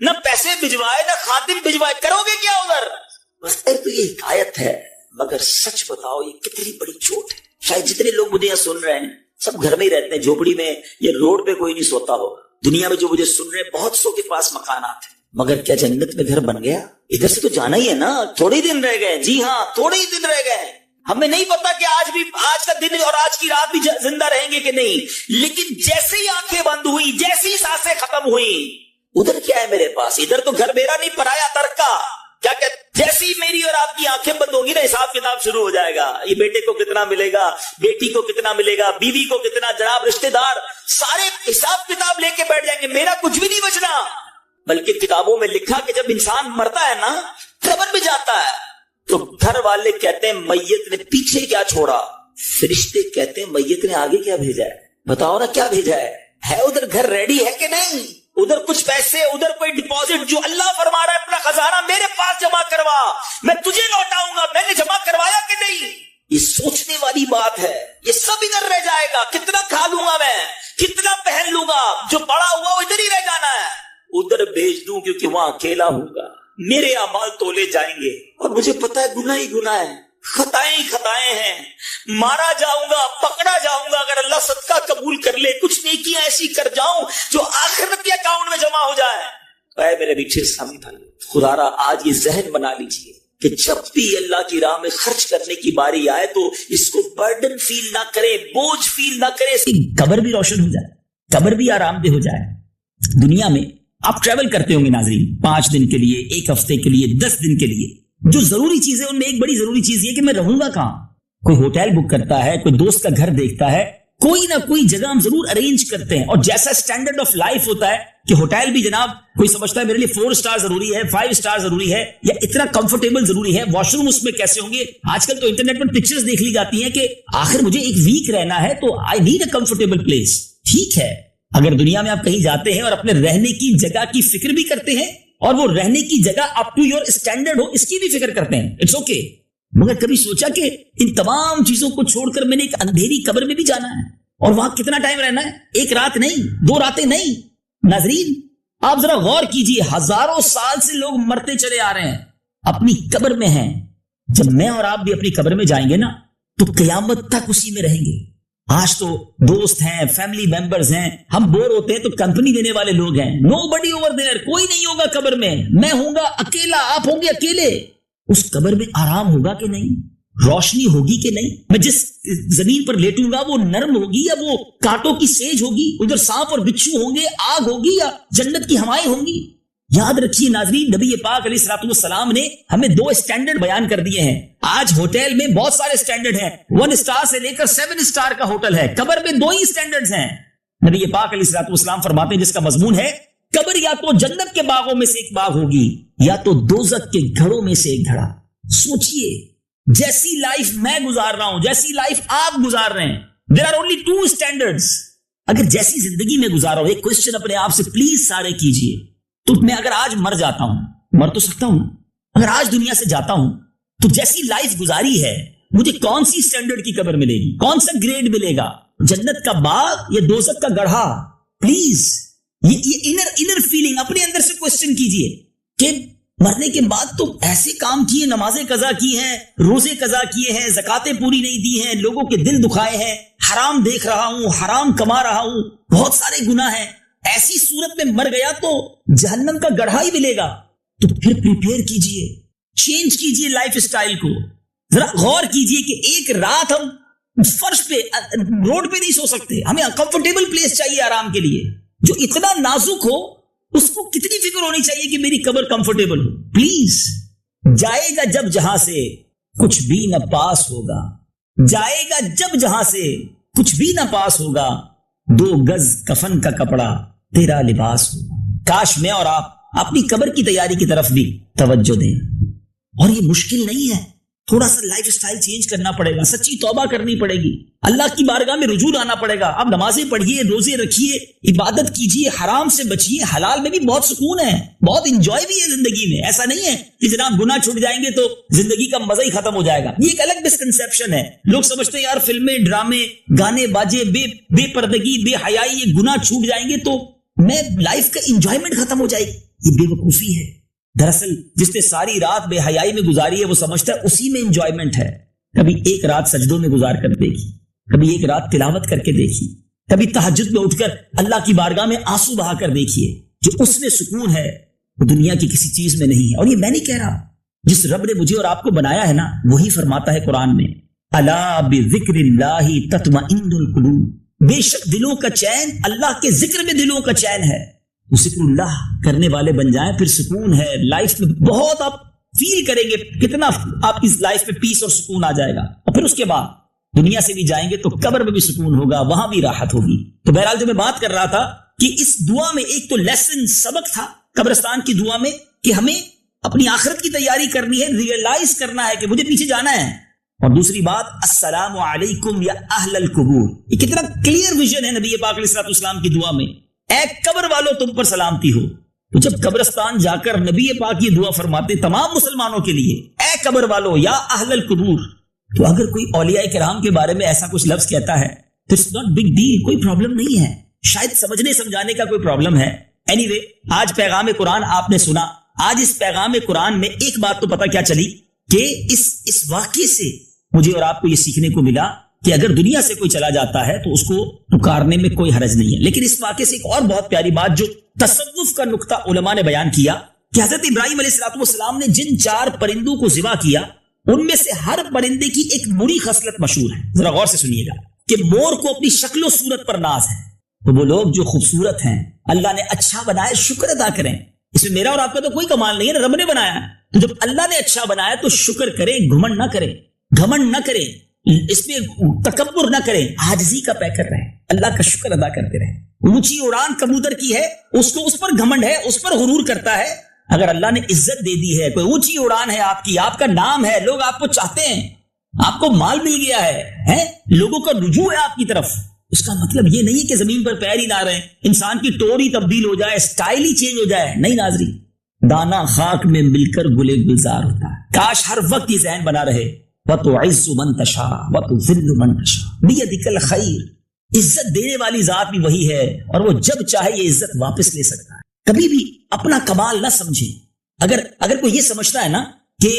نہ پیسے بھجوائے، نہ خادم بھجوائے، کرو گے کیا ادھر؟ بس تو یہ حکایت ہے، مگر سچ بتاؤ یہ کتنی بڑی چوٹ ہے۔ شاید جتنے لوگ مجھے یہاں سن رہے ہیں سب گھر میں ہی رہتے ہیں، جھوپڑی میں یا روڈ پہ کوئی نہیں سوتا ہوگا۔ دنیا میں جو مجھے سن رہے ہیں بہت سو کے پاس مکانات ہیں، مگر کیا جنت میں گھر بن گیا؟ ادھر سے تو جانا ہی ہے نا، تھوڑے ہی دن رہ گئے، جی ہاں تھوڑے ہی دن رہ گئے۔ ہمیں نہیں پتا کہ آج کا دن اور آج کی رات بھی زندہ رہیں گے کہ نہیں، لیکن جیسے ہی آنکھیں بند ہوئی، جیسی سانسیں ختم ہوئی، ادھر کیا ہے میرے پاس؟ ادھر تو گھر میرا نہیں، پرایا ترکا. کیا کہ جیسی میری اور آپ کی آنکھیں بند ہوگی نا، حساب کتاب شروع ہو جائے گا. یہ بیٹے کو کتنا ملے گا، بیٹی کو کتنا ملے گا، بیوی کو کتنا، جناب رشتے دار سارے حساب کتاب لے کے بیٹھ جائیں گے. میرا کچھ بھی نہیں بچنا. بلکہ کتابوں میں لکھا کہ جب انسان مرتا ہے نا، قبر میں جاتا ہے، تو گھر والے کہتے ہیں میت نے پیچھے کیا چھوڑا، فرشتے کہتے ہیں میت نے آگے کیا بھیجا ہے. بتاؤ نا کیا بھیجا ہے ادھر گھر ریڈی ہے کہ نہیں؟ ادھر کچھ پیسے، ادھر کوئی ڈپازٹ، جو اللہ فرما رہا ہے اپنا خزانہ میرے پاس جمع کروا، میں تجھے لوٹاؤں گا. میں نے جمع کروایا کہ نہیں؟ یہ سوچنے والی بات ہے. یہ سب ادھر رہ جائے گا. کتنا کھا لوں گا میں، کتنا پہن لوں گا، جو پڑا ہوا وہ ادھر ہی رہ جانا ہے. ادھر بھیج دوں کیونکہ وہاں اکیلا ہوں گا. میرے اعمال تولے جائیں گے اور مجھے پتا ہے گناہ ہی گناہ ہے، خطائیں ہی خطائیں ہیں. مارا جاؤں گا، پکڑا جاؤں گا. اگر اللہ صدقہ قبول کر لے، کچھ نیکیاں ایسی کر جاؤں جو آخرت کے اکاؤنٹ میں جمع ہو جائے. اے میرے پیچھے سامنے بھائی، خدا را آج یہ ذہن بنا لیجئے کہ جب بھی اللہ کی راہ میں خرچ کرنے کی باری آئے تو اس کو برڈن فیل نہ کرے، بوجھ فیل نہ کرے. قبر بھی روشن ہو جائے، قبر بھی آرام دہ ہو جائے. دنیا میں آپ ٹریول کرتے ہوں گے ناظرین، 5 دن کے لیے، 1 ہفتے کے لیے، 10 دن کے لیے. جو ضروری چیز ہے ان میں ایک بڑی ضروری چیز یہ کہ میں رہوں گا کہاں. کوئی ہوٹل بک کرتا ہے، کوئی دوست کا گھر دیکھتا ہے، کوئی نہ کوئی جگہ ہم ضرور ارینج کرتے ہیں. اور جیسا سٹینڈرڈ آف لائف ہوتا ہے کہ ہوٹل بھی جناب کوئی سمجھتا ہے میرے لیے 4 سٹار ضروری ہے، 5 سٹار ضروری ہے، یا اتنا کمفرٹیبل ضروری ہے. واش روم اس میں کیسے ہوں گے؟ آج کل تو انٹرنیٹ پر پکچرز دیکھ لی جاتی ہیں کہ آخر مجھے 1 ویک رہنا ہے تو I need a comfortable place. ٹھیک ہے، اگر دنیا میں آپ کہیں جاتے ہیں اور اپنے رہنے کی جگہ کی فکر بھی کرتے ہیں اور وہ رہنے کی جگہ اپ ٹو یور اسٹینڈرڈ ہو، اس کی بھی فکر کرتے ہیں، اٹس اوکے. مگر کبھی سوچا کہ ان تمام چیزوں کو چھوڑ کر میں نے ایک اندھیری قبر میں بھی جانا ہے اور وہاں کتنا ٹائم رہنا ہے؟ 1 رات نہیں، 2 راتیں نہیں. ناظرین آپ ذرا غور کیجئے، ہزاروں سال سے لوگ مرتے چلے آ رہے ہیں، اپنی قبر میں ہیں. جب میں اور آپ بھی اپنی قبر میں جائیں گے نا تو قیامت تک اسی میں رہیں گے. آج تو دوست ہیں، فیملی ممبرز ہیں، ہم بور ہوتے ہیں تو کمپنی دینے والے لوگ ہیں. نو بڈی اوور دیئر، کوئی نہیں ہوگا قبر میں. میں ہوں گا اکیلا، آپ ہوں گے اکیلے. اس قبر میں آرام ہوگا کہ نہیں؟ روشنی ہوگی کہ نہیں؟ میں جس زمین پر لیٹوں گا وہ نرم ہوگی یا وہ کانٹوں کی سیج ہوگی؟ ادھر سانپ اور بچھو ہوں گے، آگ ہوگی یا جنت کی ہوائیں ہوں گی؟ یاد رکھیے ناظرین، نبی پاک علیہ الصلوۃ والسلام نے ہمیں 2 اسٹینڈرڈ بیان کر دیے ہیں. آج ہوٹل میں بہت سارے اسٹینڈرڈ ہیں، 1 سٹار سے لے کر 7 سٹار کا ہوٹل ہے. قبر میں 2 ہی اسٹینڈرڈز ہیں. نبی پاک علیہ الصلوۃ والسلام فرماتے ہیں جس کا مضمون ہے قبر یا تو جنت کے باغوں میں سے ایک باغ ہوگی یا تو دوزخ کے گھڑوں میں سے ایک گھڑا. سوچئے، جیسی لائف میں گزار رہا ہوں، جیسی لائف آپ گزار رہے ہیں، دیر آر اونلی 2 اسٹینڈرڈز. اگر جیسی زندگی میں گزار رہا ہوں، ایک کوشچن اپنے آپ سے پلیز سارے کیجئے، تو میں اگر آج مر جاتا ہوں، مر تو سکتا ہوں، اگر آج دنیا سے جاتا ہوں تو جیسی لائف گزاری ہے مجھے کون سی اسٹینڈرڈ کی قبر ملے گی؟ کون سا گریڈ ملے گا؟ جنت کا باغ یا دوزخ کا گڑھا؟ پلیز یہ انر فیلنگ اپنے اندر سے کوسچن کیجئے کہ مرنے کے بعد تو ایسے کام کیے، نمازیں قضا کی ہیں، روزے قضا کیے ہیں، زکاتیں پوری نہیں دی ہیں، لوگوں کے دل دکھائے ہیں، حرام دیکھ رہا ہوں، حرام کما رہا ہوں، بہت سارے گناہ ہیں. ایسی صورت میں مر گیا تو جہنم کا گڑھا ہی ملے گا. تو پھر پریپیئر کیجئے، چینج کیجئے لائف سٹائل کو. ذرا غور کیجئے کہ 1 رات ہم فرش پہ، روڈ پہ نہیں سو سکتے، ہمیں کمفرٹیبل پلیس چاہیے آرام کے لیے. جو اتنا نازک ہو اس کو کتنی فکر ہونی چاہیے کہ میری قبر کمفرٹیبل ہو. پلیز، جائے گا جب جہاں سے کچھ بھی نہ پاس ہوگا، جائے گا جب جہاں سے کچھ بھی نہ پاس ہوگا، 2 گز کفن کا کپڑا تیرا لباس ہوگا. کاش میں اور آپ اپنی قبر کی تیاری کی طرف بھی توجہ دیں. اور یہ مشکل نہیں ہے، تھوڑا سا لائف سٹائل چینج کرنا پڑے گا، سچی توبہ کرنی پڑے گی، اللہ کی بارگاہ میں رجوع آنا پڑے گا. آپ نمازیں پڑھیے، روزے رکھیے، عبادت کیجیے، حرام سے بچیے. حلال میں بھی بہت سکون ہے، بہت انجوائے بھی ہے زندگی میں. ایسا نہیں ہے کہ جناب گناہ چھوٹ جائیں گے تو زندگی کا مزہ ہی ختم ہو جائے گا. یہ ایک الگ مسکنسیپشن ہے. لوگ سمجھتے ہیں یار فلمیں، ڈرامے، گانے باجے، بے پردگی، بے حیائی، یہ گناہ چھوٹ جائیں گے تو میں لائف کا انجوائمنٹ ختم ہو جائے گی. یہ بے وقوفی ہے. دراصل جس نے ساری رات بے حیائی میں گزاری ہے وہ سمجھتا ہے اسی میں انجوائمنٹ ہے. کبھی 1 رات سجدوں میں گزار کر دیکھی، کبھی 1 رات تلاوت کر کے دیکھی، کبھی تہجد میں اٹھ کر اللہ کی بارگاہ میں آنسو بہا کر دیکھیے. جو اس میں سکون ہے وہ دنیا کی کسی چیز میں نہیں ہے. اور یہ میں نہیں کہہ رہا، جس رب نے مجھے اور آپ کو بنایا ہے نا وہی فرماتا ہے قرآن میں الا بذکر اللہ تطمئن القلوب، بے شک دلوں کا چین اللہ کے ذکر میں دلوں کا چین ہے. ذکر اللہ کرنے والے بن جائیں پھر سکون ہے لائف میں. بہت آپ فیل کریں گے کتنا آپ کی لائف میں پیس اور سکون آ جائے گا. اور پھر اس کے بعد دنیا سے بھی جائیں گے تو قبر میں بھی سکون ہوگا، وہاں بھی راحت ہوگی. تو بہرحال جو میں بات کر رہا تھا کہ اس دعا میں ایک تو لیسن سبق تھا قبرستان کی دعا میں کہ ہمیں اپنی آخرت کی تیاری کرنی ہے، ریئلائز کرنا ہے کہ مجھے پیچھے جانا ہے. اور دوسری بات السلام علیکم یا اہل القبور، یہ کتنا کلیئر ویژن ہے نبی پاک علیہ السلام کی دعا میں. اے قبر والو تم پر سلامتی ہو. تو جب قبرستان جا کر نبی پاک یہ دعا فرماتے تمام مسلمانوں کے لیے، اے قبر والو یا اہل القبور، تو اگر کوئی اولیاء کرام کے بارے میں ایسا کچھ لفظ کہتا ہے تو اٹس ناٹ بگ ڈیل، کوئی پرابلم نہیں ہے، شاید سمجھنے سمجھانے کا کوئی پرابلم ہے. اینی وے آج پیغام قرآن آپ نے سنا. آج اس پیغام قرآن میں ایک بات تو پتہ کیا چلی کہ اس واقعے سے مجھے اور آپ کو یہ سیکھنے کو ملا کہ اگر دنیا سے کوئی چلا جاتا ہے تو اس کو پکارنے میں کوئی حرج نہیں ہے. لیکن اس واقعے سے ایک اور بہت پیاری بات جو تصوف کا نقطہ علماء نے بیان کیا کہ حضرت ابراہیم علیہ السلام نے جن 4 پرندوں کو ذبح کیا ان میں سے ہر پرندے کی ایک بری خصلت مشہور ہے. ذرا غور سے سنیے گا کہ مور کو اپنی شکل و صورت پر ناز ہے. تو وہ لوگ جو خوبصورت ہیں اللہ نے اچھا بنایا شکر ادا کریں. اس میں میرا اور آپ کا تو کوئی کمال نہیں ہے، رب نے بنایا ہے. تو جب اللہ نے اچھا بنایا تو شکر کریں، گھمنڈ نہ کریں، گھمنڈ نہ کریں، اس میں تکبر نہ کریں، عاجزی کا پیکر رہیں، اللہ کا شکر ادا کرتے رہیں. اونچی اڑان کبوتر کی ہے، اس کو اس پر گھمنڈ ہے، اس پر غرور کرتا ہے. اگر اللہ نے عزت دے دی ہے، کوئی اونچی اڑان ہے آپ کی، آپ کا نام ہے، لوگ آپ کو چاہتے ہیں، آپ کو مال مل گیا ہے، لوگوں کا رجوع ہے آپ کی طرف، اس کا مطلب یہ نہیں کہ زمین پر پیر ہی نہ رہے، انسان کی ٹوری تبدیل ہو جائے، سٹائل ہی چینج ہو جائے. نہیں ناظرین، دانا خاک میں مل کر گلے گلزار ہوتا ہے. کاش ہر وقت یہ ذہن بنا رہے وَتُعِزُّ مَن تَشَاءُ وَتُذِلُّ مَن تَشَاءُ بِيَدِكَ الْخَيْرُ. عزت دینے والی ذات بھی وہی ہے اور وہ جب چاہے یہ عزت واپس لے سکتا ہے. کبھی بھی اپنا کمال نہ سمجھیں. اگر کوئی یہ سمجھتا ہے نا کہ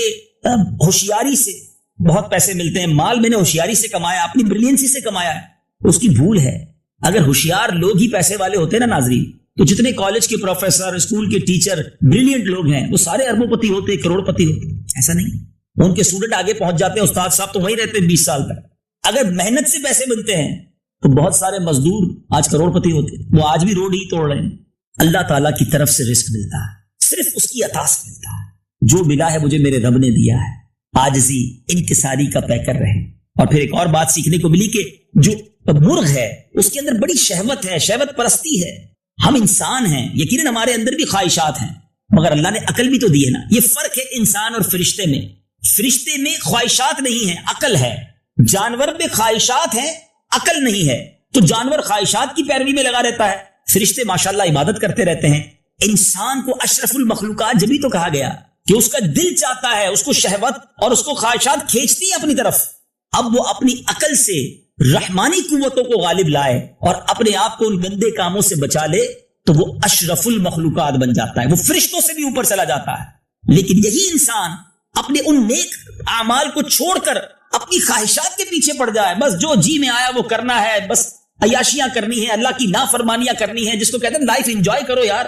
ہوشیاری سے بہت پیسے ملتے ہیں، مال میں نے ہوشیاری سے کمایا، اپنی بریلینسی سے کمایا ہے، اس کی بھول ہے. اگر ہوشیار لوگ ہی پیسے والے ہوتے ہیں نا ناظرین، تو جتنے کالج کے پروفیسر، اسکول کے ٹیچر بریلینٹ لوگ ہیں وہ سارے اربوں پتی ہوتے، کروڑ پتی ہوتے. ایسا نہیں، ان کے اسٹوڈنٹ آگے پہنچ جاتے ہیں، استاد صاحب تو وہیں رہتے ہیں 20 سال تک. اگر محنت سے پیسے ملتے ہیں تو بہت سارے مزدور آج کروڑ پتی ہوتے ہیں، وہ آج بھی روڈ ہی توڑ رہے ہیں. اللہ تعالیٰ کی طرف سے رزق ملتا ہے، صرف اس کی عطا سے ملتا ہے. جو ملا ہے مجھے میرے رب نے دیا ہے. عاجزی انکساری کا پیکر رہے. اور پھر ایک اور بات سیکھنے کو ملی کہ جو مرغ ہے اس کے اندر بڑی شہوت ہے، شہوت پرستی ہے. ہم انسان ہیں، یقیناً ہمارے اندر بھی خواہشات ہیں، مگر اللہ نے عقل بھی تو دی ہے نا. یہ فرق ہے انسان اور فرشتے میں. فرشتے میں خواہشات نہیں ہیں، عقل ہے. جانور میں خواہشات ہیں، عقل نہیں ہے. تو جانور خواہشات کی پیروی میں لگا رہتا ہے، فرشتے ماشاءاللہ عبادت کرتے رہتے ہیں. انسان کو اشرف المخلوقات جبھی تو کہا گیا کہ اس کا دل چاہتا ہے، اس کو شہوت اور اس کو خواہشات کھینچتی ہیں اپنی طرف. اب وہ اپنی عقل سے رحمانی قوتوں کو غالب لائے اور اپنے آپ کو ان گندے کاموں سے بچا لے تو وہ اشرف المخلوقات بن جاتا ہے، وہ فرشتوں سے بھی اوپر چلا جاتا ہے. لیکن یہی انسان اپنے ان نیک اعمال کو چھوڑ کر اپنی خواہشات کے پیچھے پڑ جائے، بس جو جی میں آیا وہ کرنا ہے، بس عیاشیاں کرنی ہے، اللہ کی نافرمانیاں کرنی ہے، جس کو کہتے ہیں لائف انجوائے کرو یار.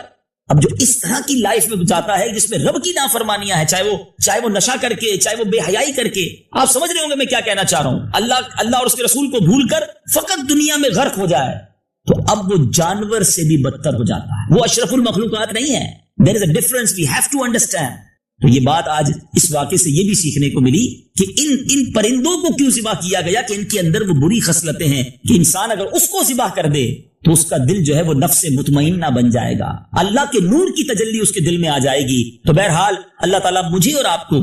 اب جو اس طرح کی لائف میں جاتا ہے جس میں رب کی نافرمانیاں ہیں، چاہے وہ نشہ کر کے، چاہے وہ بے حیائی کر کے، آپ سمجھ رہے ہوں گے میں کیا کہنا چاہ رہا ہوں، اللہ اور اس کے رسول کو بھول کر فقط دنیا میں غرق ہو جائے تو اب وہ جانور سے بھی بدتر ہو جاتا ہے. وہ اشرف المخلوقات نہیں ہے. There is a difference we have to understand. تو یہ بات آج اس واقعے سے یہ بھی سیکھنے کو ملی کہ ان پرندوں کو کیوں ذبح کیا گیا کہ ان کے اندر وہ بری خصلتیں ہیں کہ انسان اگر اس کو ذبح کر دے تو اس کا دل جو ہے وہ نفس مطمئنہ بن جائے گا، اللہ کے نور کی تجلی اس کے دل میں آ جائے گی. تو بہرحال اللہ تعالیٰ مجھے اور آپ کو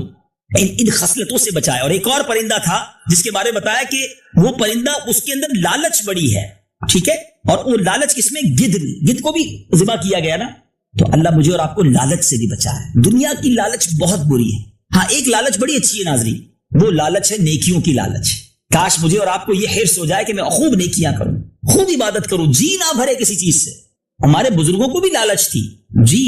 ان خصلتوں سے بچائے. اور ایک اور پرندہ تھا جس کے بارے میں بتایا کہ وہ پرندہ اس کے اندر لالچ بڑی ہے، ٹھیک ہے، اور وہ لالچ کس میں، گدھ کو بھی ذبح کیا گیا نا. تو اللہ مجھے اور آپ کو لالچ سے بھی بچائے. دنیا کی لالچ بہت بری ہے. ہاں ایک لالچ بڑی اچھی ہے ناظرین، وہ لالچ ہے نیکیوں کی لالچ. کاش مجھے اور آپ کو یہ حرص ہو جائے کہ میں خوب نیکیاں کروں، خوب عبادت کروں، جی نہ بھرے کسی چیز سے. ہمارے بزرگوں کو بھی لالچ تھی جی،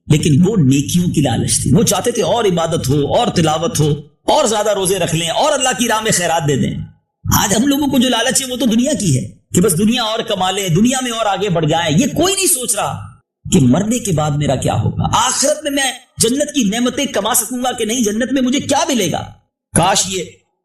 لیکن وہ نیکیوں کی لالچ تھی. وہ چاہتے تھے اور عبادت ہو، اور تلاوت ہو، اور زیادہ روزے رکھ لیں، اور اللہ کی راہ میں خیرات دے دیں. آج ہم لوگوں کو جو لالچ ہے وہ تو دنیا کی ہے کہ بس دنیا اور کما لیں، دنیا میں اور آگے بڑھ جائیں. یہ کوئی نہیں سوچ رہا کہ مرنے کے بعد میرا کیا ہوگا، آخرت میں جنت کی نعمتیں کما سکوں گا کہ نہیں، جنت میں مجھے کیا ملے گا. کاش یہ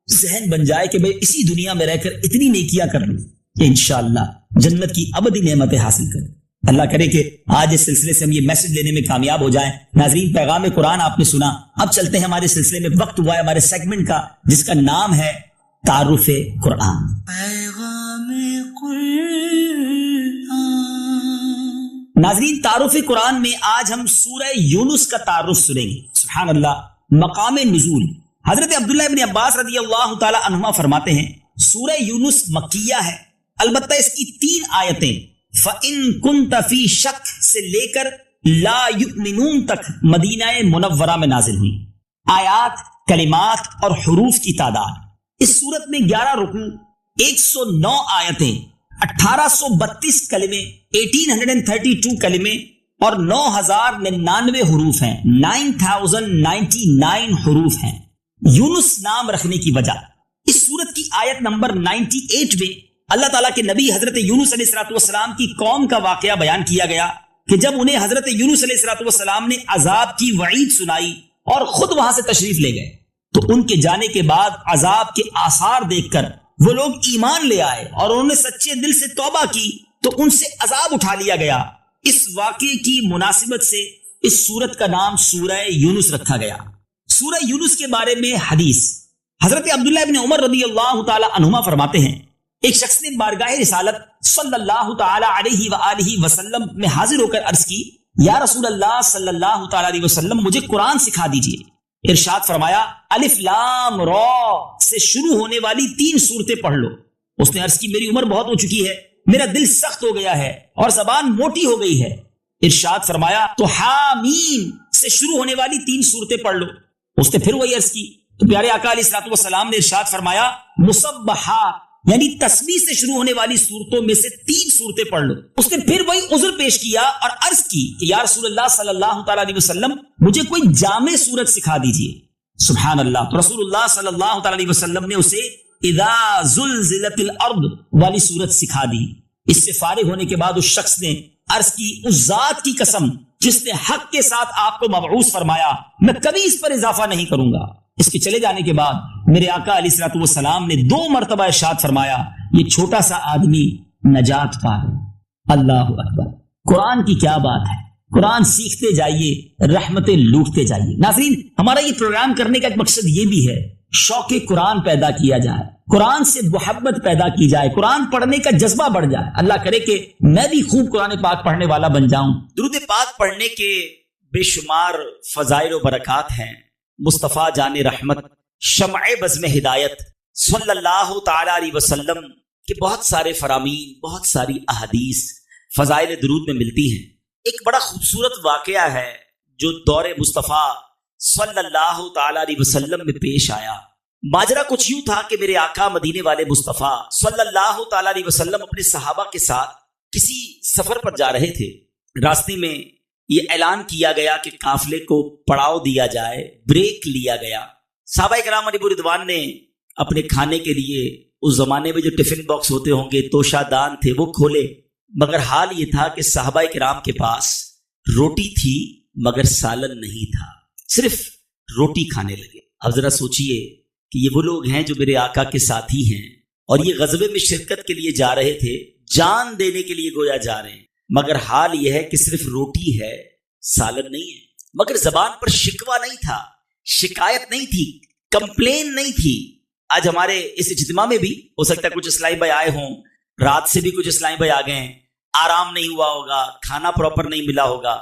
ذہن بن جائے کہ میں اسی دنیا میں رہ کر اتنی نیکیاں کر لوں کہ انشاءاللہ جنت کی ابدی نعمتیں حاصل کروں۔ اللہ کرے کہ آج اس سلسلے سے ہم یہ میسج لینے میں کامیاب ہو جائیں۔ ناظرین، پیغام قرآن آپ نے سنا، اب چلتے ہیں ہمارے سلسلے میں۔ وقت ہوا ہے ہمارے سیگمنٹ کا جس کا نام ہے تعارف قرآن۔ پیغام قرآن۔ ناظرین، تعارف قرآن میں آج ہم سورہ یونس کا تعارف سنیں گے۔ سبحان اللہ۔ مقام نزول، حضرت عبداللہ ابن عباس رضی اللہ تعالی عنہما فرماتے ہیں سورہ یونس مکیہ ہے، البتہ اس کی 3 آیتیں فَإِن كُنْتَ فِي شَكٍّ سے لے کر لا یؤمنون تک مدینہ منورہ میں نازل ہوئی۔ آیات، کلمات اور حروف کی تعداد، اس صورت میں 11 رکوع، 109 آیتیں، 1832 کلمے، 1832 کلمے اور 9099 حروف ہیں، 9099 حروف ہیں۔ یونس نام رکھنے کی وجہ، اس سورت کی آیت نمبر 98 میں اللہ تعالیٰ کے نبی حضرت یونس علیہ السلام کی قوم کا واقعہ بیان کیا گیا کہ جب انہیں حضرت یونس علیہ السلام نے عذاب کی وعید سنائی اور خود وہاں سے تشریف لے گئے تو ان کے جانے کے بعد عذاب کے آثار دیکھ کر وہ لوگ ایمان لے آئے اور انہوں نے سچے دل سے توبہ کی تو ان سے عذاب اٹھا لیا گیا۔ اس واقعے کی مناسبت سے اس سورت کا نام سورہ یونس رکھا گیا۔ سورہ یونس کے بارے میں حدیث، حضرت عبداللہ ابن عمر رضی اللہ تعالی عنہما فرماتے ہیں ایک شخص نے بارگاہ رسالت صلی اللہ تعالی علیہ وآلہ وسلم میں حاضر ہو کر عرض کی یا رسول اللہ صلی اللہ تعالی علیہ وسلم مجھے قرآن سکھا دیجئے۔ ارشاد فرمایا الف لام را سے شروع ہونے والی 3 سورتیں پڑھ لو۔ اس نے عرض کی میری عمر بہت ہو چکی ہے، میرا دل سخت ہو گیا ہے اور زبان موٹی ہو گئی ہے۔ ارشاد فرمایا تو حامیم سے شروع ہونے والی 3 سورتیں پڑھ لو۔ اس نے پھر وہی عرض کی تو پیارے آقا علیہ السلام نے ارشاد فرمایا مسبحات یعنی تسبیح سے شروع ہونے والی سورتوں میں سے 3 سورتیں پڑھ لو۔ اس نے پھر وہی عذر پیش کیا اور عرض کی کہ یا رسول اللہ صلی اللہ تعالی علیہ وسلم مجھے کوئی جامع سورت سکھا دیجئے۔ سبحان اللہ۔ تو رسول اللہ صلی اللہ تعالی علیہ وسلم نے اسے اذا زلزلت الارض والی سورت سکھا دی۔ اس سے فارغ ہونے کے بعد اس شخص نے عرض کی اس ذات کی قسم جس نے حق کے ساتھ آپ کو مبعوث فرمایا میں کبھی اس پر اضافہ نہیں کروں گا۔ اس کے چلے جانے کے بعد میرے آقا علیہ السلام نے 2 مرتبہ ارشاد فرمایا یہ چھوٹا سا آدمی نجات پا گیا۔ اللہ اکبر۔ قرآن کی کیا بات ہے، قرآن سیکھتے جائیے، رحمتیں لوٹتے جائیے۔ ناظرین، ہمارا یہ پروگرام کرنے کا ایک مقصد یہ بھی ہے شوق قرآن پیدا کیا جائے، قرآن سے محبت پیدا کی جائے، قرآن پڑھنے کا جذبہ بڑھ جائے۔ اللہ کرے کہ میں بھی خوب قرآن پاک پڑھنے والا بن جاؤں۔ درود پاک پڑھنے کے بے شمار فضائل و برکات ہیں۔ مصطفیٰ جان رحمت شمع بزم ہدایت صلی اللہ تعالی علیہ وسلم کے بہت سارے فرامین، بہت ساری احادیث فضائل درود میں ملتی ہیں۔ ایک بڑا خوبصورت واقعہ ہے جو دور مصطفیٰ صلی اللہ تعالی علیہ وسلم میں پیش آیا۔ ماجرا کچھ یوں تھا کہ میرے آقا مدینے والے مصطفیٰ صلی اللہ تعالی علیہ وسلم اپنے صحابہ کے ساتھ کسی سفر پر جا رہے تھے۔ راستے میں یہ اعلان کیا گیا کہ قافلے کو پڑاؤ دیا جائے، بریک لیا گیا۔ صحابہ کرام علیہ رضوان نے اپنے کھانے کے لیے اس زمانے میں جو ٹفن باکس ہوتے ہوں گے، توشہ دان تھے، وہ کھولے، مگر حال یہ تھا کہ صحابہ کرام کے پاس روٹی تھی مگر سالن نہیں تھا، صرف روٹی کھانے لگے۔ اب ذرا سوچئے کہ یہ وہ لوگ ہیں جو میرے آقا کے ساتھی ہیں اور یہ غزوے میں شرکت کے لیے جا رہے تھے، جان دینے کے لیے گویا جا رہے ہیں، مگر حال یہ ہے کہ صرف روٹی ہے، سالن نہیں ہے۔ مگر زبان پر شکوہ نہیں تھا، شکایت نہیں تھی، کمپلین نہیں تھی۔ آج ہمارے اس اجتماع میں بھی ہو سکتا ہے کچھ اسلامی بھائی آئے ہوں، رات سے بھی کچھ اسلامی بھائی آ گئے ہیں، آرام نہیں ہوا ہوگا، کھانا پراپر نہیں ملا ہوگا،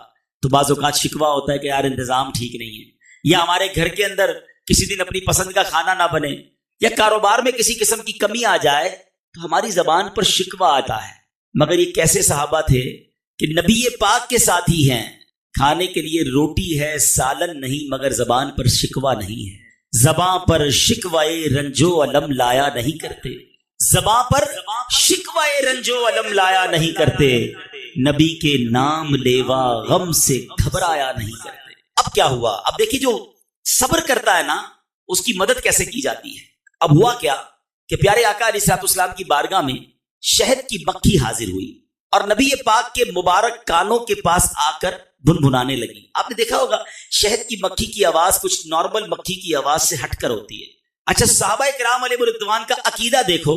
تو بعض اوقات شکوہ ہوتا ہے کہ یار انتظام ٹھیک نہیں ہے، یا ہمارے گھر کے اندر کسی دن اپنی پسند کا کھانا نہ بنے، یا کاروبار میں کسی قسم کی کمی آ جائے تو ہماری زبان پر شکوہ آتا ہے۔ مگر یہ کیسے صحابہ تھے کہ نبی پاک کے ساتھی ہیں، کھانے کے لیے روٹی ہے، سالن نہیں، مگر زبان پر شکوہ نہیں ہے۔ زبان پر شکوہ رنجو علم لایا نہیں کرتے، زبان پر شکوہ رنجو علم لایا نہیں کرتے، نبی کے نام لیوا غم سے گھبرایا نہیں کرتے۔ اب کیا ہوا؟ اب دیکھیے جو صبر کرتا ہے نا اس کی مدد کیسے کی جاتی ہے۔ اب ہوا کیا کہ پیارے آقا علیہ السلام کی بارگاہ میں شہد کی مکھی حاضر ہوئی اور نبی پاک کے مبارک کانوں کے پاس آ کر بھنبھنانے لگی۔ آپ نے دیکھا ہوگا شہد کی مکھی کی آواز کچھ نارمل مکھی کی آواز سے ہٹ کر ہوتی ہے، اچھا صحابہ کرام علیہ رضوان کا عقیدہ دیکھو.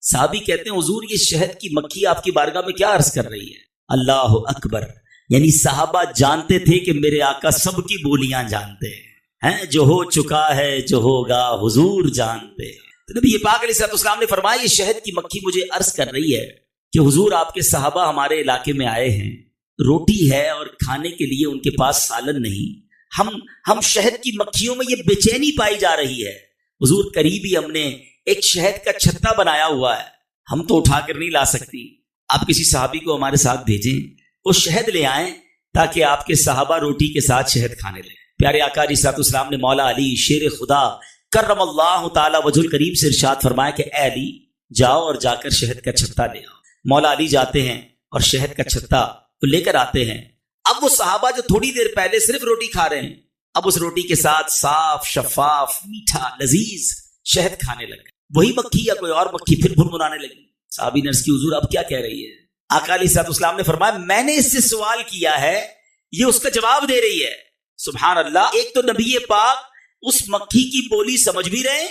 صحابی کہتے ہیں حضور یہ شہد کی مکھی آپ کی بارگاہ میں کیا عرض کر رہی ہے؟ اللہ اکبر. یعنی صحابہ جانتے تھے کہ میرے آقا سب کی بولیاں جانتے ہیں، جو ہو چکا ہے جو ہوگا حضور جانتے ہیں. تو نبی پاک علیہ السلام نے فرمایا یہ شہد کی مکھی مجھے عرض کر رہی ہے کہ حضور آپ کے صحابہ ہمارے علاقے میں آئے ہیں، روٹی ہے اور کھانے کے لیے ان کے پاس سالن نہیں، ہم شہد کی مکھیوں میں یہ بے چینی پائی جا رہی ہے. حضور قریب ہی ہم نے ایک شہد کا چھتا بنایا ہوا ہے، ہم تو اٹھا کر نہیں لا سکتی، آپ کسی صحابی کو ہمارے ساتھ بھیجیں، وہ شہد لے آئیں تاکہ آپ کے صحابہ روٹی کے ساتھ شہد کھانے لیں. پیارے آقا علیہ السلام نے مولا علی شیر خدا کرم اللہ تعالی وجہ الکریم سے ارشاد فرمایا کہ اے علی جاؤ اور جا کر شہد کا چھتا لے آؤ. مولا علی جاتے ہیں اور شہد کا چھتا لے کر آتے ہیں. اب وہ صحابہ جو تھوڑی دیر پہلے صرف روٹی کھا رہے ہیں، اب اس روٹی کے ساتھ صاف شفاف میٹھا لذیذ شہد کھانے لگے. وہی مکھی یا کوئی اور مکھی پھر بھنبھنانے لگی. صحابی نے عرض کی حضور اب کیا کہہ رہی ہے؟ آقا علیہ السلام نے فرمایا میں نے اس سے سوال کیا ہے، یہ اس کا جواب دے رہی ہے. سبحان اللہ. ایک تو نبی پاک اس مکھی کی بولی سمجھ بھی رہے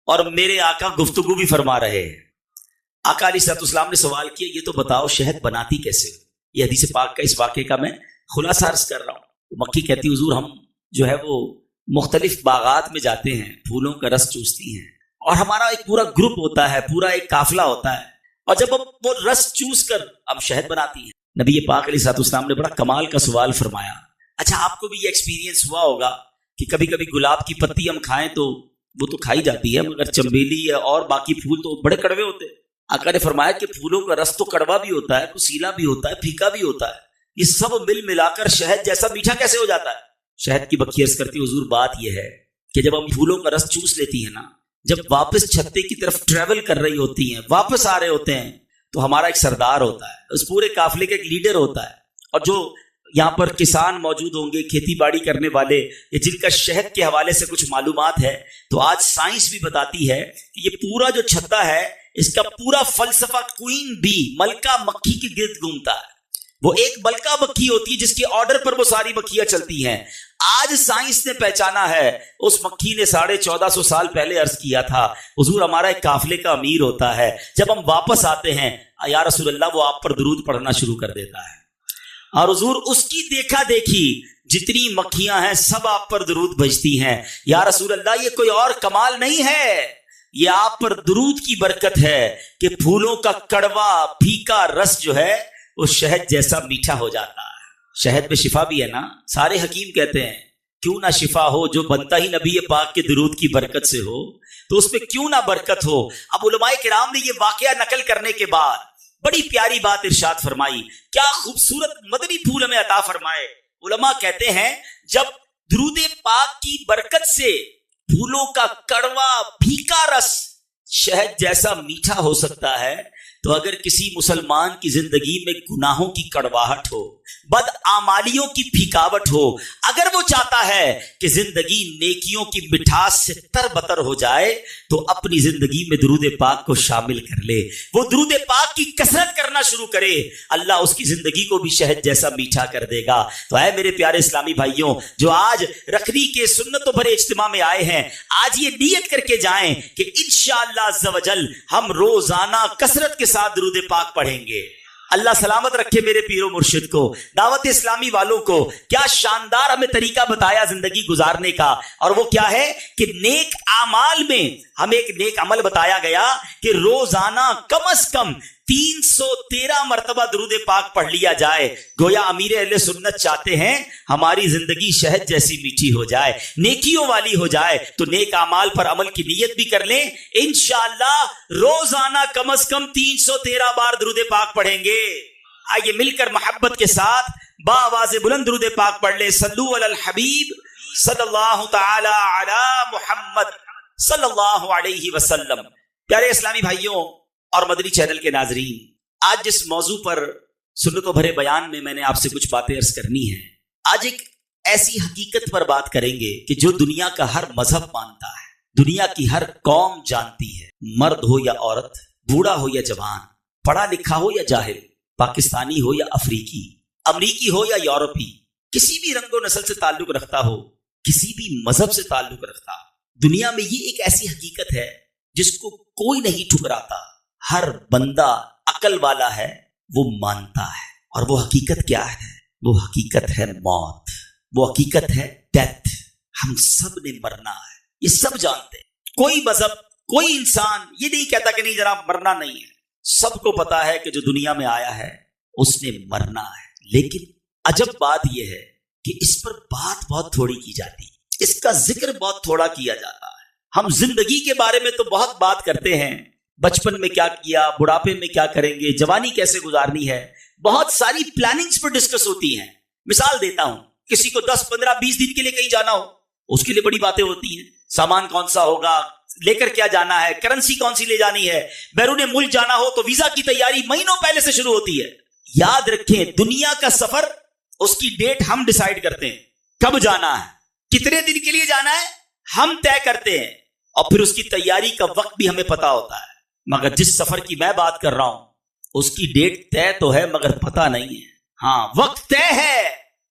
اور میرے آقا گفتگو بھی فرما رہے ہیں. آقا علیہ السلام نے سوال کیا یہ تو بتاؤ شہد بناتی کیسے ہو؟ یہ حدیث پاک کا اس واقعے کا میں خلاصہ عرض کر رہا ہوں. مکھی کہتی حضور ہم جو ہے وہ مختلف باغات میں جاتے ہیں، پھولوں کا رس چوستی ہیں، اور ہمارا ایک پورا گروپ ہوتا ہے، پورا ایک قافلہ ہوتا ہے، اور جب ہم وہ رس چوس کر ہم شہد بناتی ہیں. نبی پاک علیہ السلام نے بڑا کمال کا سوال فرمایا. اچھا آپ کو بھی یہ ایکسپیرینس ہوا ہوگا کہ کبھی کبھی گلاب کی پتی ہم کھائیں تو وہ تو کھائی جاتی ہے، مگر چنبیلی ہے اور باقی پھول تو بڑے کڑوے ہوتے ہیں. آقا نے فرمایا کہ پھولوں کا رس تو کڑوا بھی ہوتا ہے، کسیلا بھی ہوتا ہے، پھیکا بھی ہوتا ہے، یہ سب مل ملا کر شہد جیسا میٹھا کیسے ہو جاتا ہے؟ شہد کی مکھی عرض کرتی حضور بات یہ ہے کہ جب ہم پھولوں کا رس چوس لیتی ہیں نا، جب واپس چھتے کی طرف ٹریول کر رہی ہوتی ہیں، واپس آ رہے ہوتے ہیں، تو ہمارا ایک سردار ہوتا ہے، اس پورے قافلے کا ایک لیڈر ہوتا ہے، اور جو یہاں پر کسان موجود ہوں گے، کھیتی باڑی کرنے والے، جن کا شہد کے حوالے سے کچھ معلومات ہے، تو آج سائنس بھی بتاتی ہے کہ یہ پورا جو چھتا ہے اس کا پورا فلسفہ کوئین بی ملکہ مکھی کے گرد گھومتا ہے. وہ ایک ملکہ مکھی ہوتی ہے جس کے آرڈر پر وہ ساری مکھیاں چلتی ہیں. آج سائنس نے پہچانا ہے، اس مکھی نے 1450 سال پہلے عرض کیا تھا حضور ہمارا ایک قافلے کا امیر ہوتا ہے، جب ہم واپس آتے ہیں یا رسول اللہ وہ آپ پر درود پڑھنا شروع کر دیتا ہے، اور حضور اس کی دیکھا دیکھی جتنی مکھیاں ہیں سب آپ پر درود بھیجتی ہیں. یا رسول اللہ یہ کوئی اور کمال نہیں ہے، یہ آپ پر درود کی برکت ہے کہ پھولوں کا کڑوا پھیکا رس جو ہے وہ شہد جیسا میٹھا ہو جاتا ہے. شہد میں شفا بھی ہے نا. سارے حکیم کہتے ہیں کیوں نہ شفا ہو، جو بنتا ہی نبی پاک کے درود کی برکت سے ہو تو اس میں کیوں نہ برکت ہو. اب علماء کرام نے یہ واقعہ نقل کرنے کے بعد بڑی پیاری بات ارشاد فرمائی. کیا خوبصورت مدنی پھول ہمیں عطا فرمائے. علماء کہتے ہیں جب درود پاک کی برکت سے پھولوں کا کڑوا پھیکا رس شہد جیسا میٹھا ہو سکتا ہے، تو اگر کسی مسلمان کی زندگی میں گناہوں کی کڑواہٹ ہو، بدعمالیوں کی پھیکاوٹ ہو، اگر وہ چاہتا ہے کہ زندگی نیکیوں کی مٹھاس سے تر بتر ہو جائے تو اپنی زندگی میں درود پاک کو شامل کر لے، وہ درود پاک کی کثرت کرنا شروع کرے، اللہ اس کی زندگی کو بھی شہد جیسا میٹھا کر دے گا. تو اے میرے پیارے اسلامی بھائیوں جو آج رکھنی کے سنتوں بھرے اجتماع میں آئے ہیں، آج یہ نیت کر کے جائیں کہ انشاءاللہ عز و جل ہم روزانہ کثرت کے ساتھ درود پاک پڑھیں گے. اللہ سلامت رکھے میرے پیر و مرشد کو، دعوت اسلامی والوں کو. کیا شاندار ہمیں طریقہ بتایا زندگی گزارنے کا، اور وہ کیا ہے کہ نیک اعمال میں ہمیں ایک نیک عمل بتایا گیا کہ روزانہ کم از کم 313 مرتبہ درود پاک پڑھ لیا جائے. گویا امیر اہل سنت چاہتے ہیں ہماری زندگی شہد جیسی میٹھی ہو جائے، نیکیوں والی ہو جائے. تو نیک اعمال پر عمل کی نیت بھی کر لیں، انشاءاللہ روزانہ کم از کم 313 بار درود پاک پڑھیں گے. آئیے مل کر محبت کے ساتھ بآواز بلند درود پاک پڑھ لیں. صلو علی الحبیب صلی اللہ تعالی علی محمد صلی اللہ علیہ وسلم. پیارے اسلامی بھائیوں اور مدنی چینل کے ناظرین، آج جس موضوع پر سنتوں بھرے بیان میں نے آپ سے کچھ باتیں عرض کرنی ہیں، آج ایک ایسی حقیقت پر بات کریں گے کہ جو دنیا کا ہر مذہب مانتا ہے، دنیا کی ہر قوم جانتی ہے، مرد ہو یا عورت، بوڑھا ہو یا جوان، پڑھا لکھا ہو یا جاہل، پاکستانی ہو یا افریقی، امریکی ہو یا یورپی، کسی بھی رنگ و نسل سے تعلق رکھتا ہو، کسی بھی مذہب سے تعلق رکھتا ہو، دنیا میں یہ ایک ایسی حقیقت ہے جس کو کوئی نہیں ٹھکراتا، ہر بندہ عقل والا ہے وہ مانتا ہے، اور وہ حقیقت کیا ہے؟ وہ حقیقت ہے موت، وہ حقیقت ہے ڈیتھ۔ ہم سب نے مرنا ہے، یہ سب جانتے ہیں۔ کوئی مذہب، کوئی انسان یہ نہیں کہتا کہ نہیں جناب مرنا نہیں ہے، سب کو پتا ہے کہ جو دنیا میں آیا ہے اس نے مرنا ہے۔ لیکن عجب بات یہ ہے کہ اس پر بات بہت تھوڑی کی جاتی ہے، اس کا ذکر بہت تھوڑا کیا جاتا ہے۔ ہم زندگی کے بارے میں تو بہت بات کرتے ہیں، بچپن میں کیا کیا، بڑھاپے میں کیا کریں گے، جوانی کیسے گزارنی ہے، بہت ساری پلاننگز پر ڈسکس ہوتی ہیں۔ مثال دیتا ہوں، کسی کو 10 15 20 دن کے لیے کہیں جانا ہو، اس کے لیے بڑی باتیں ہوتی ہیں، سامان کون سا ہوگا، لے کر کیا جانا ہے، کرنسی کون سی لے جانی ہے، بیرون ملک جانا ہو تو ویزا کی تیاری مہینوں پہلے سے شروع ہوتی ہے۔ یاد رکھیں، دنیا کا سفر اس کی ڈیٹ ہم ڈیسائیڈ کرتے ہیں، کب جانا ہے، کتنے دن کے لیے جانا ہے ہم طے کرتے ہیں، اور پھر اس کی تیاری کا وقت بھی ہمیں پتا ہوتا ہے۔ مگر جس سفر کی میں بات کر رہا ہوں اس کی ڈیٹ طے تو ہے مگر پتا نہیں ہے، ہاں وقت طے ہے،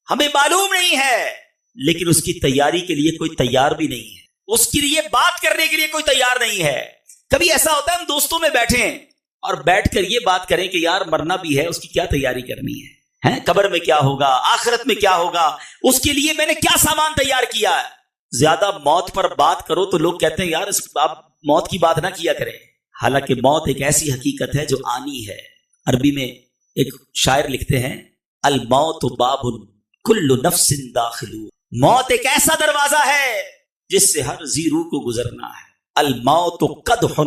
ہمیں معلوم نہیں ہے، لیکن اس کی تیاری کے لیے کوئی تیار بھی نہیں ہے، اس کے لیے بات کرنے کے لیے کوئی تیار نہیں ہے۔ کبھی ایسا ہوتا ہے ہم دوستوں میں بیٹھے ہیں اور بیٹھ کر یہ بات کریں کہ یار مرنا بھی ہے، اس کی کیا تیاری کرنی ہے، قبر میں کیا ہوگا، آخرت میں کیا ہوگا، اس کے لیے میں نے کیا سامان تیار کیا ہے۔ زیادہ موت پر بات کرو تو لوگ کہتے ہیں یار آپ موت کی بات نہ کیا کریں، حالانکہ موت ایک ایسی حقیقت ہے جو آنی ہے۔ عربی میں ایک شاعر لکھتے ہیں، الموت باب کل نفس داخل، موت ایک ایسا دروازہ ہے جس سے ہر ذی روح کو گزرنا ہے۔ الموت قدح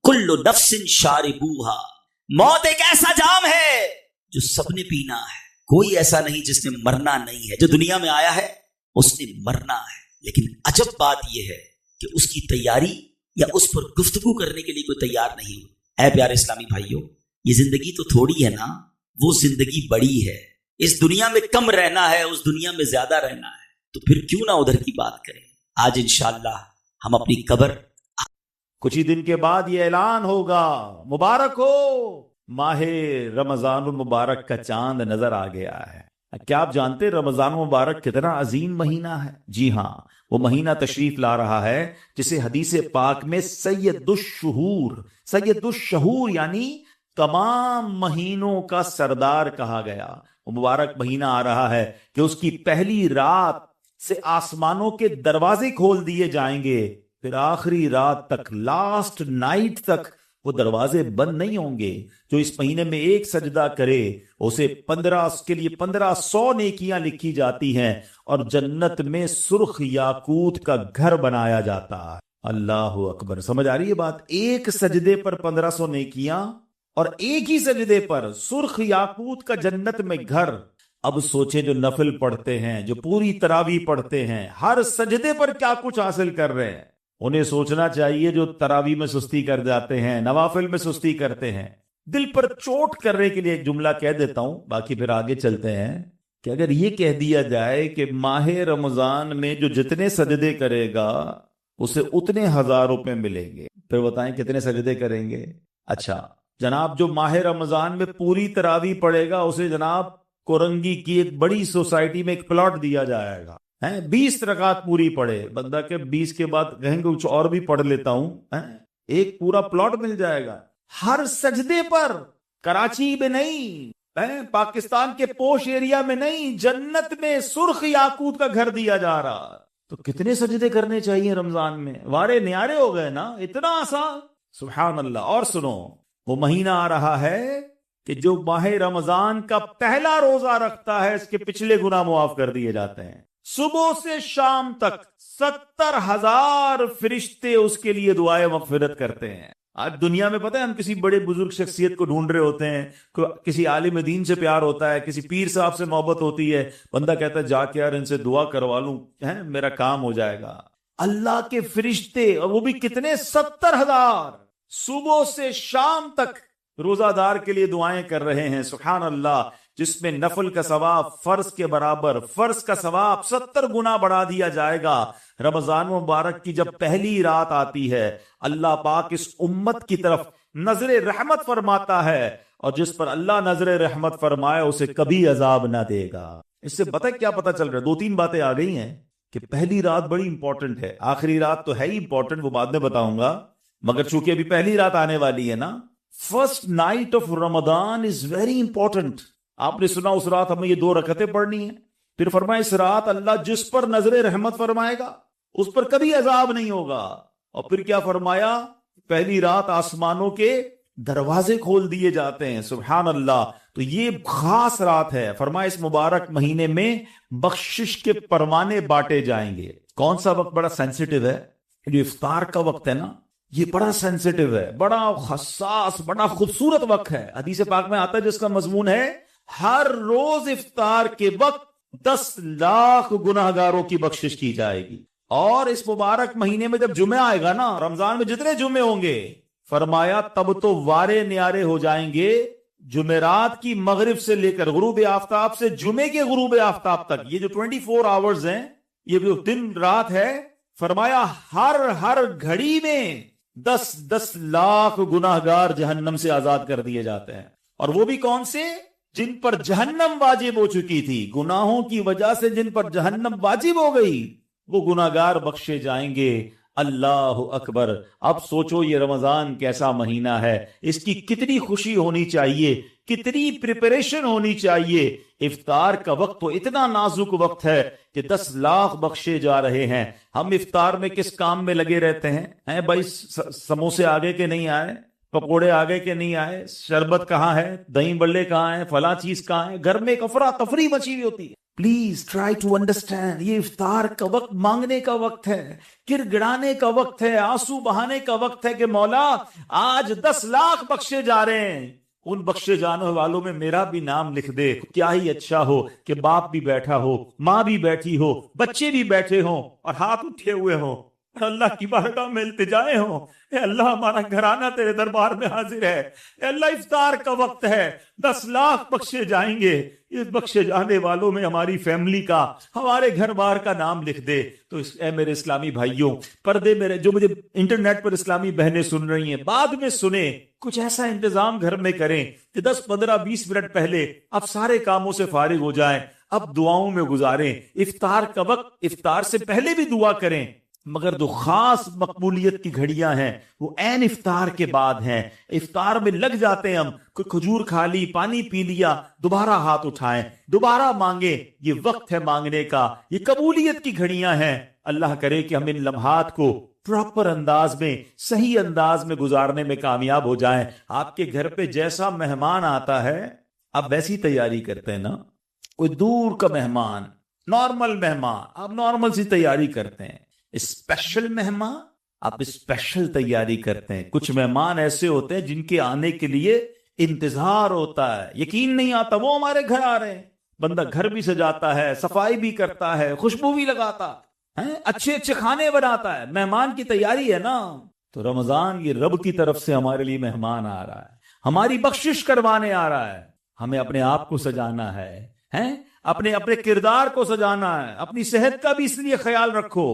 کل نفس شاربوہا، موت ایک ایسا جام ہے جو سب نے پینا ہے، کوئی ایسا نہیں جس نے مرنا نہیں ہے، جو دنیا میں آیا ہے اس نے مرنا ہے۔ لیکن عجب بات یہ ہے کہ اس کی تیاری یا اس پر گفتگو کرنے کے لیے کوئی تیار نہیں ہو۔ اے پیارے اسلامی بھائیوں، یہ زندگی تو تھوڑی ہے نا، وہ زندگی بڑی ہے، اس دنیا میں کم رہنا ہے، اس دنیا میں زیادہ رہنا ہے، تو پھر کیوں نہ ادھر کی بات کریں۔ آج انشاءاللہ ہم اپنی قبر، کچھ ہی دن کے بعد یہ اعلان ہوگا، مبارک ہو، ماہ رمضان المبارک کا چاند نظر آ گیا ہے۔ کیا آپ جانتے رمضان المبارک کتنا عظیم مہینہ ہے؟ جی ہاں، وہ مہینہ تشریف لا رہا ہے جسے حدیث پاک میں سید الشہور یعنی تمام مہینوں کا سردار کہا گیا۔ وہ مبارک مہینہ آ رہا ہے کہ اس کی پہلی رات سے آسمانوں کے دروازے کھول دیے جائیں گے، پھر آخری رات تک، لاسٹ نائٹ تک وہ دروازے بند نہیں ہوں گے۔ جو اس مہینے میں ایک سجدہ کرے اسے 1500 نیکیاں لکھی جاتی ہیں، اور جنت میں سرخ یاقوت کا گھر بنایا جاتا ہے۔ اللہ اکبر، سمجھ آ رہی ہے بات؟ ایک سجدے پر 1500 نیکیاں، اور ایک ہی سجدے پر سرخ یاقوت کا جنت میں گھر۔ اب سوچیں جو نفل پڑھتے ہیں، جو پوری تراویح پڑھتے ہیں، ہر سجدے پر کیا کچھ حاصل کر رہے ہیں۔ انہیں سوچنا چاہیے جو تراویح میں سستی کر جاتے ہیں، نوافل میں سستی کرتے ہیں۔ دل پر چوٹ کرنے کے لیے ایک جملہ کہہ دیتا ہوں، باقی پھر آگے چلتے ہیں، کہ اگر یہ کہہ دیا جائے کہ ماہ رمضان میں جو جتنے سجدے کرے گا اسے اتنے 1000 روپے ملیں گے، پھر بتائیں کتنے سجدے کریں گے؟ اچھا جناب، جو ماہ رمضان میں پوری تراویح پڑھے گا اسے جناب کورنگی کی ایک بڑی سوسائٹی میں ایک پلاٹ دیا جائے گا، 20 رکعت پوری پڑھے، بندہ کہ 20 کے بعد کہیں گے کچھ اور بھی پڑھ لیتا ہوں، ایک پورا پلاٹ مل جائے گا ہر سجدے پر۔ کراچی میں نہیں، پاکستان کے پوش ایریا میں نہیں، جنت میں سرخ یاقوت کا گھر دیا جا رہا۔ تو کتنے سجدے کرنے چاہیے رمضان میں؟ وارے نیارے ہو گئے نا، اتنا آسان، سبحان اللہ۔ اور سنو، وہ مہینہ آ رہا ہے کہ جو ماہ رمضان کا پہلا روزہ رکھتا ہے اس کے پچھلے گناہ معاف کر دیے جاتے ہیں۔ صبح سے شام تک 70,000 فرشتے اس کے لیے دعائیں مغفرت کرتے ہیں۔ آج دنیا میں پتہ ہے ہم کسی بڑے بزرگ شخصیت کو ڈھونڈ رہے ہوتے ہیں، کسی عالم دین سے پیار ہوتا ہے، کسی پیر صاحب سے محبت ہوتی ہے، بندہ کہتا ہے جا کے یار ان سے دعا کروا لوں، میرا کام ہو جائے گا۔ اللہ کے فرشتے، اور وہ بھی کتنے، 70,000 صبح سے شام تک روزہ دار کے لیے دعائیں کر رہے ہیں۔ سبحان اللہ، جس میں نفل کا ثواب فرض کے برابر، فرض کا ثواب 70 گنا بڑھا دیا جائے گا۔ رمضان مبارک کی جب پہلی رات آتی ہے، اللہ پاک اس امت کی طرف نظر رحمت فرماتا ہے، اور جس پر اللہ نظر رحمت فرمائے اسے کبھی عذاب نہ دے گا۔ اس سے پتہ کیا پتہ چل رہا ہے؟ 2-3 باتیں آ گئی ہیں۔ کہ پہلی رات بڑی امپورٹنٹ ہے. آخری رات تو ہے ہی امپورٹنٹ، وہ بعد میں بتاؤں گا، مگر چونکہ ابھی پہلی رات آنے والی ہے نا. First night of Ramzan is very important. آپ نے سنا اس رات ہمیں یہ 2 رکعتیں پڑھنی ہیں. پھر فرمایا اس رات اللہ جس پر نظر رحمت فرمائے گا اس پر کبھی عذاب نہیں ہوگا. اور پھر کیا فرمایا؟ پہلی رات آسمانوں کے دروازے کھول دیے جاتے ہیں. سبحان اللہ. تو یہ خاص رات ہے. فرمایا اس مبارک مہینے میں بخشش کے پروانے بانٹے جائیں گے. کون سا وقت بڑا سینسیٹیو ہے؟ جو افطار کا وقت ہے نا، یہ بڑا سینسیٹیو ہے، بڑا حساس، بڑا خوبصورت وقت ہے. حدیث پاک میں آتا ہے جس کا مضمون ہے ہر روز افطار کے وقت 10 لاکھ گناہگاروں کی بخشش کی جائے گی. اور اس مبارک مہینے میں جب جمعہ آئے گا نا، رمضان میں جتنے جمعے ہوں گے، فرمایا تب تو وارے نیارے ہو جائیں گے جمعرات کی مغرب سے لے کر غروب آفتاب سے جمعے کے غروب آفتاب تک. یہ جو 24 آورز ہیں، یہ جو دن رات ہے، فرمایا ہر گھڑی میں 10 لاکھ گناہگار جہنم سے آزاد کر دیے جاتے ہیں. اور وہ بھی کون سے؟ جن پر جہنم واجب ہو چکی تھی، گناہوں کی وجہ سے جن پر جہنم واجب ہو گئی، وہ گناہگار بخشے جائیں گے. اللہ اکبر. اب سوچو یہ رمضان کیسا مہینہ ہے، اس کی کتنی خوشی ہونی چاہیے، کتنی پریپریشن ہونی چاہیے. افطار کا وقت تو اتنا نازک وقت ہے کہ 10 لاکھ بخشے جا رہے ہیں. ہم افطار میں کس کام میں لگے رہتے ہیں بھائی؟ سموسے آگے کے نہیں آئے، پکوڑے آگے کے نہیں آئے، شربت کہاں ہے، دہی بلے کہاں ہیں، فلاں چیز کہاں ہے، گھر میں ایک افراتفری مچی ہوئی ہوتی ہے. Please try to understand. یہ افطار کا وقت مانگنے کا وقت ہے، گر گڑانے کا وقت ہے، آنسو بہانے کا وقت ہے کہ مولا آج 10 لاکھ بخشے جا رہے ہیں. ان بخشے جانے والوں میں میرا بھی نام لکھ دے. کیا ہی اچھا ہو کہ باپ بھی بیٹھا ہو، ماں بھی بیٹھی ہو، بچے بھی بیٹھے ہوں اور ہاتھ اٹھے ہوئے ہوں، اللہ کی بارگاہ میں التجائے ہوں. اے اللہ ہمارا گھرانہ تیرے دربار میں حاضر ہے. اے اللہ افطار کا وقت ہے، 10 لاکھ بخشے جائیں گے. اس بخشے جانے والوں میں ہماری فیملی کا، ہمارے گھر بار کا نام لکھ دے. تو اے میرے اسلامی بھائیوں، پردے میرے جو مجھے انٹرنیٹ پر اسلامی بہنیں سن رہی ہیں، بعد میں سنیں، کچھ ایسا انتظام گھر میں کریں کہ 10 15 20 منٹ پہلے اب سارے کاموں سے فارغ ہو جائیں، اب دعاؤں میں گزاریں. افطار کا وقت، افطار سے پہلے بھی دعا کریں، مگر جو خاص مقبولیت کی گھڑیاں ہیں وہ عین افطار کے بعد ہیں. افطار میں لگ جاتے ہیں ہم، کوئی کھجور کھا لی، پانی پی لیا، دوبارہ ہاتھ اٹھائیں، دوبارہ مانگیں. یہ وقت ہے مانگنے کا، یہ قبولیت کی گھڑیاں ہیں. اللہ کرے کہ ہم ان لمحات کو پراپر انداز میں، صحیح انداز میں گزارنے میں کامیاب ہو جائیں. آپ کے گھر پہ جیسا مہمان آتا ہے آپ ویسی تیاری کرتے ہیں نا. کوئی دور کا مہمان، نارمل مہمان، آپ نارمل سی تیاری کرتے ہیں. اسپیشل مہمان آپ اسپیشل تیاری کرتے ہیں. کچھ مہمان ایسے ہوتے ہیں جن کے آنے کے لیے انتظار ہوتا ہے، یقین نہیں آتا وہ ہمارے گھر آ رہے ہیں. بندہ گھر بھی سجاتا ہے، صفائی بھی کرتا ہے، خوشبو بھی لگاتا ہے، اچھے اچھے کھانے بناتا ہے. مہمان کی تیاری ہے نا. تو رمضان یہ رب کی طرف سے ہمارے لیے مہمان آ رہا ہے، ہماری بخشش کروانے آ رہا ہے. ہمیں اپنے آپ کو سجانا ہے، اپنے کردار کو سجانا ہے. اپنی صحت کا بھی اس لیے خیال رکھو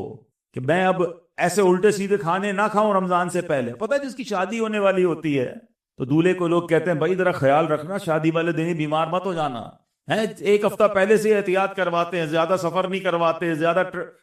کہ میں اب ایسے الٹے سیدھے کھانے نہ کھاؤں رمضان سے پہلے. پتہ ہے جس کی شادی ہونے والی ہوتی ہے تو دولہے کو لوگ کہتے ہیں بھائی ذرا خیال رکھنا، شادی والے دن ہی بیمار مت ہو جانا. 1 ہفتہ پہلے سے احتیاط کرواتے ہیں، زیادہ سفر نہیں کرواتے، زیادہ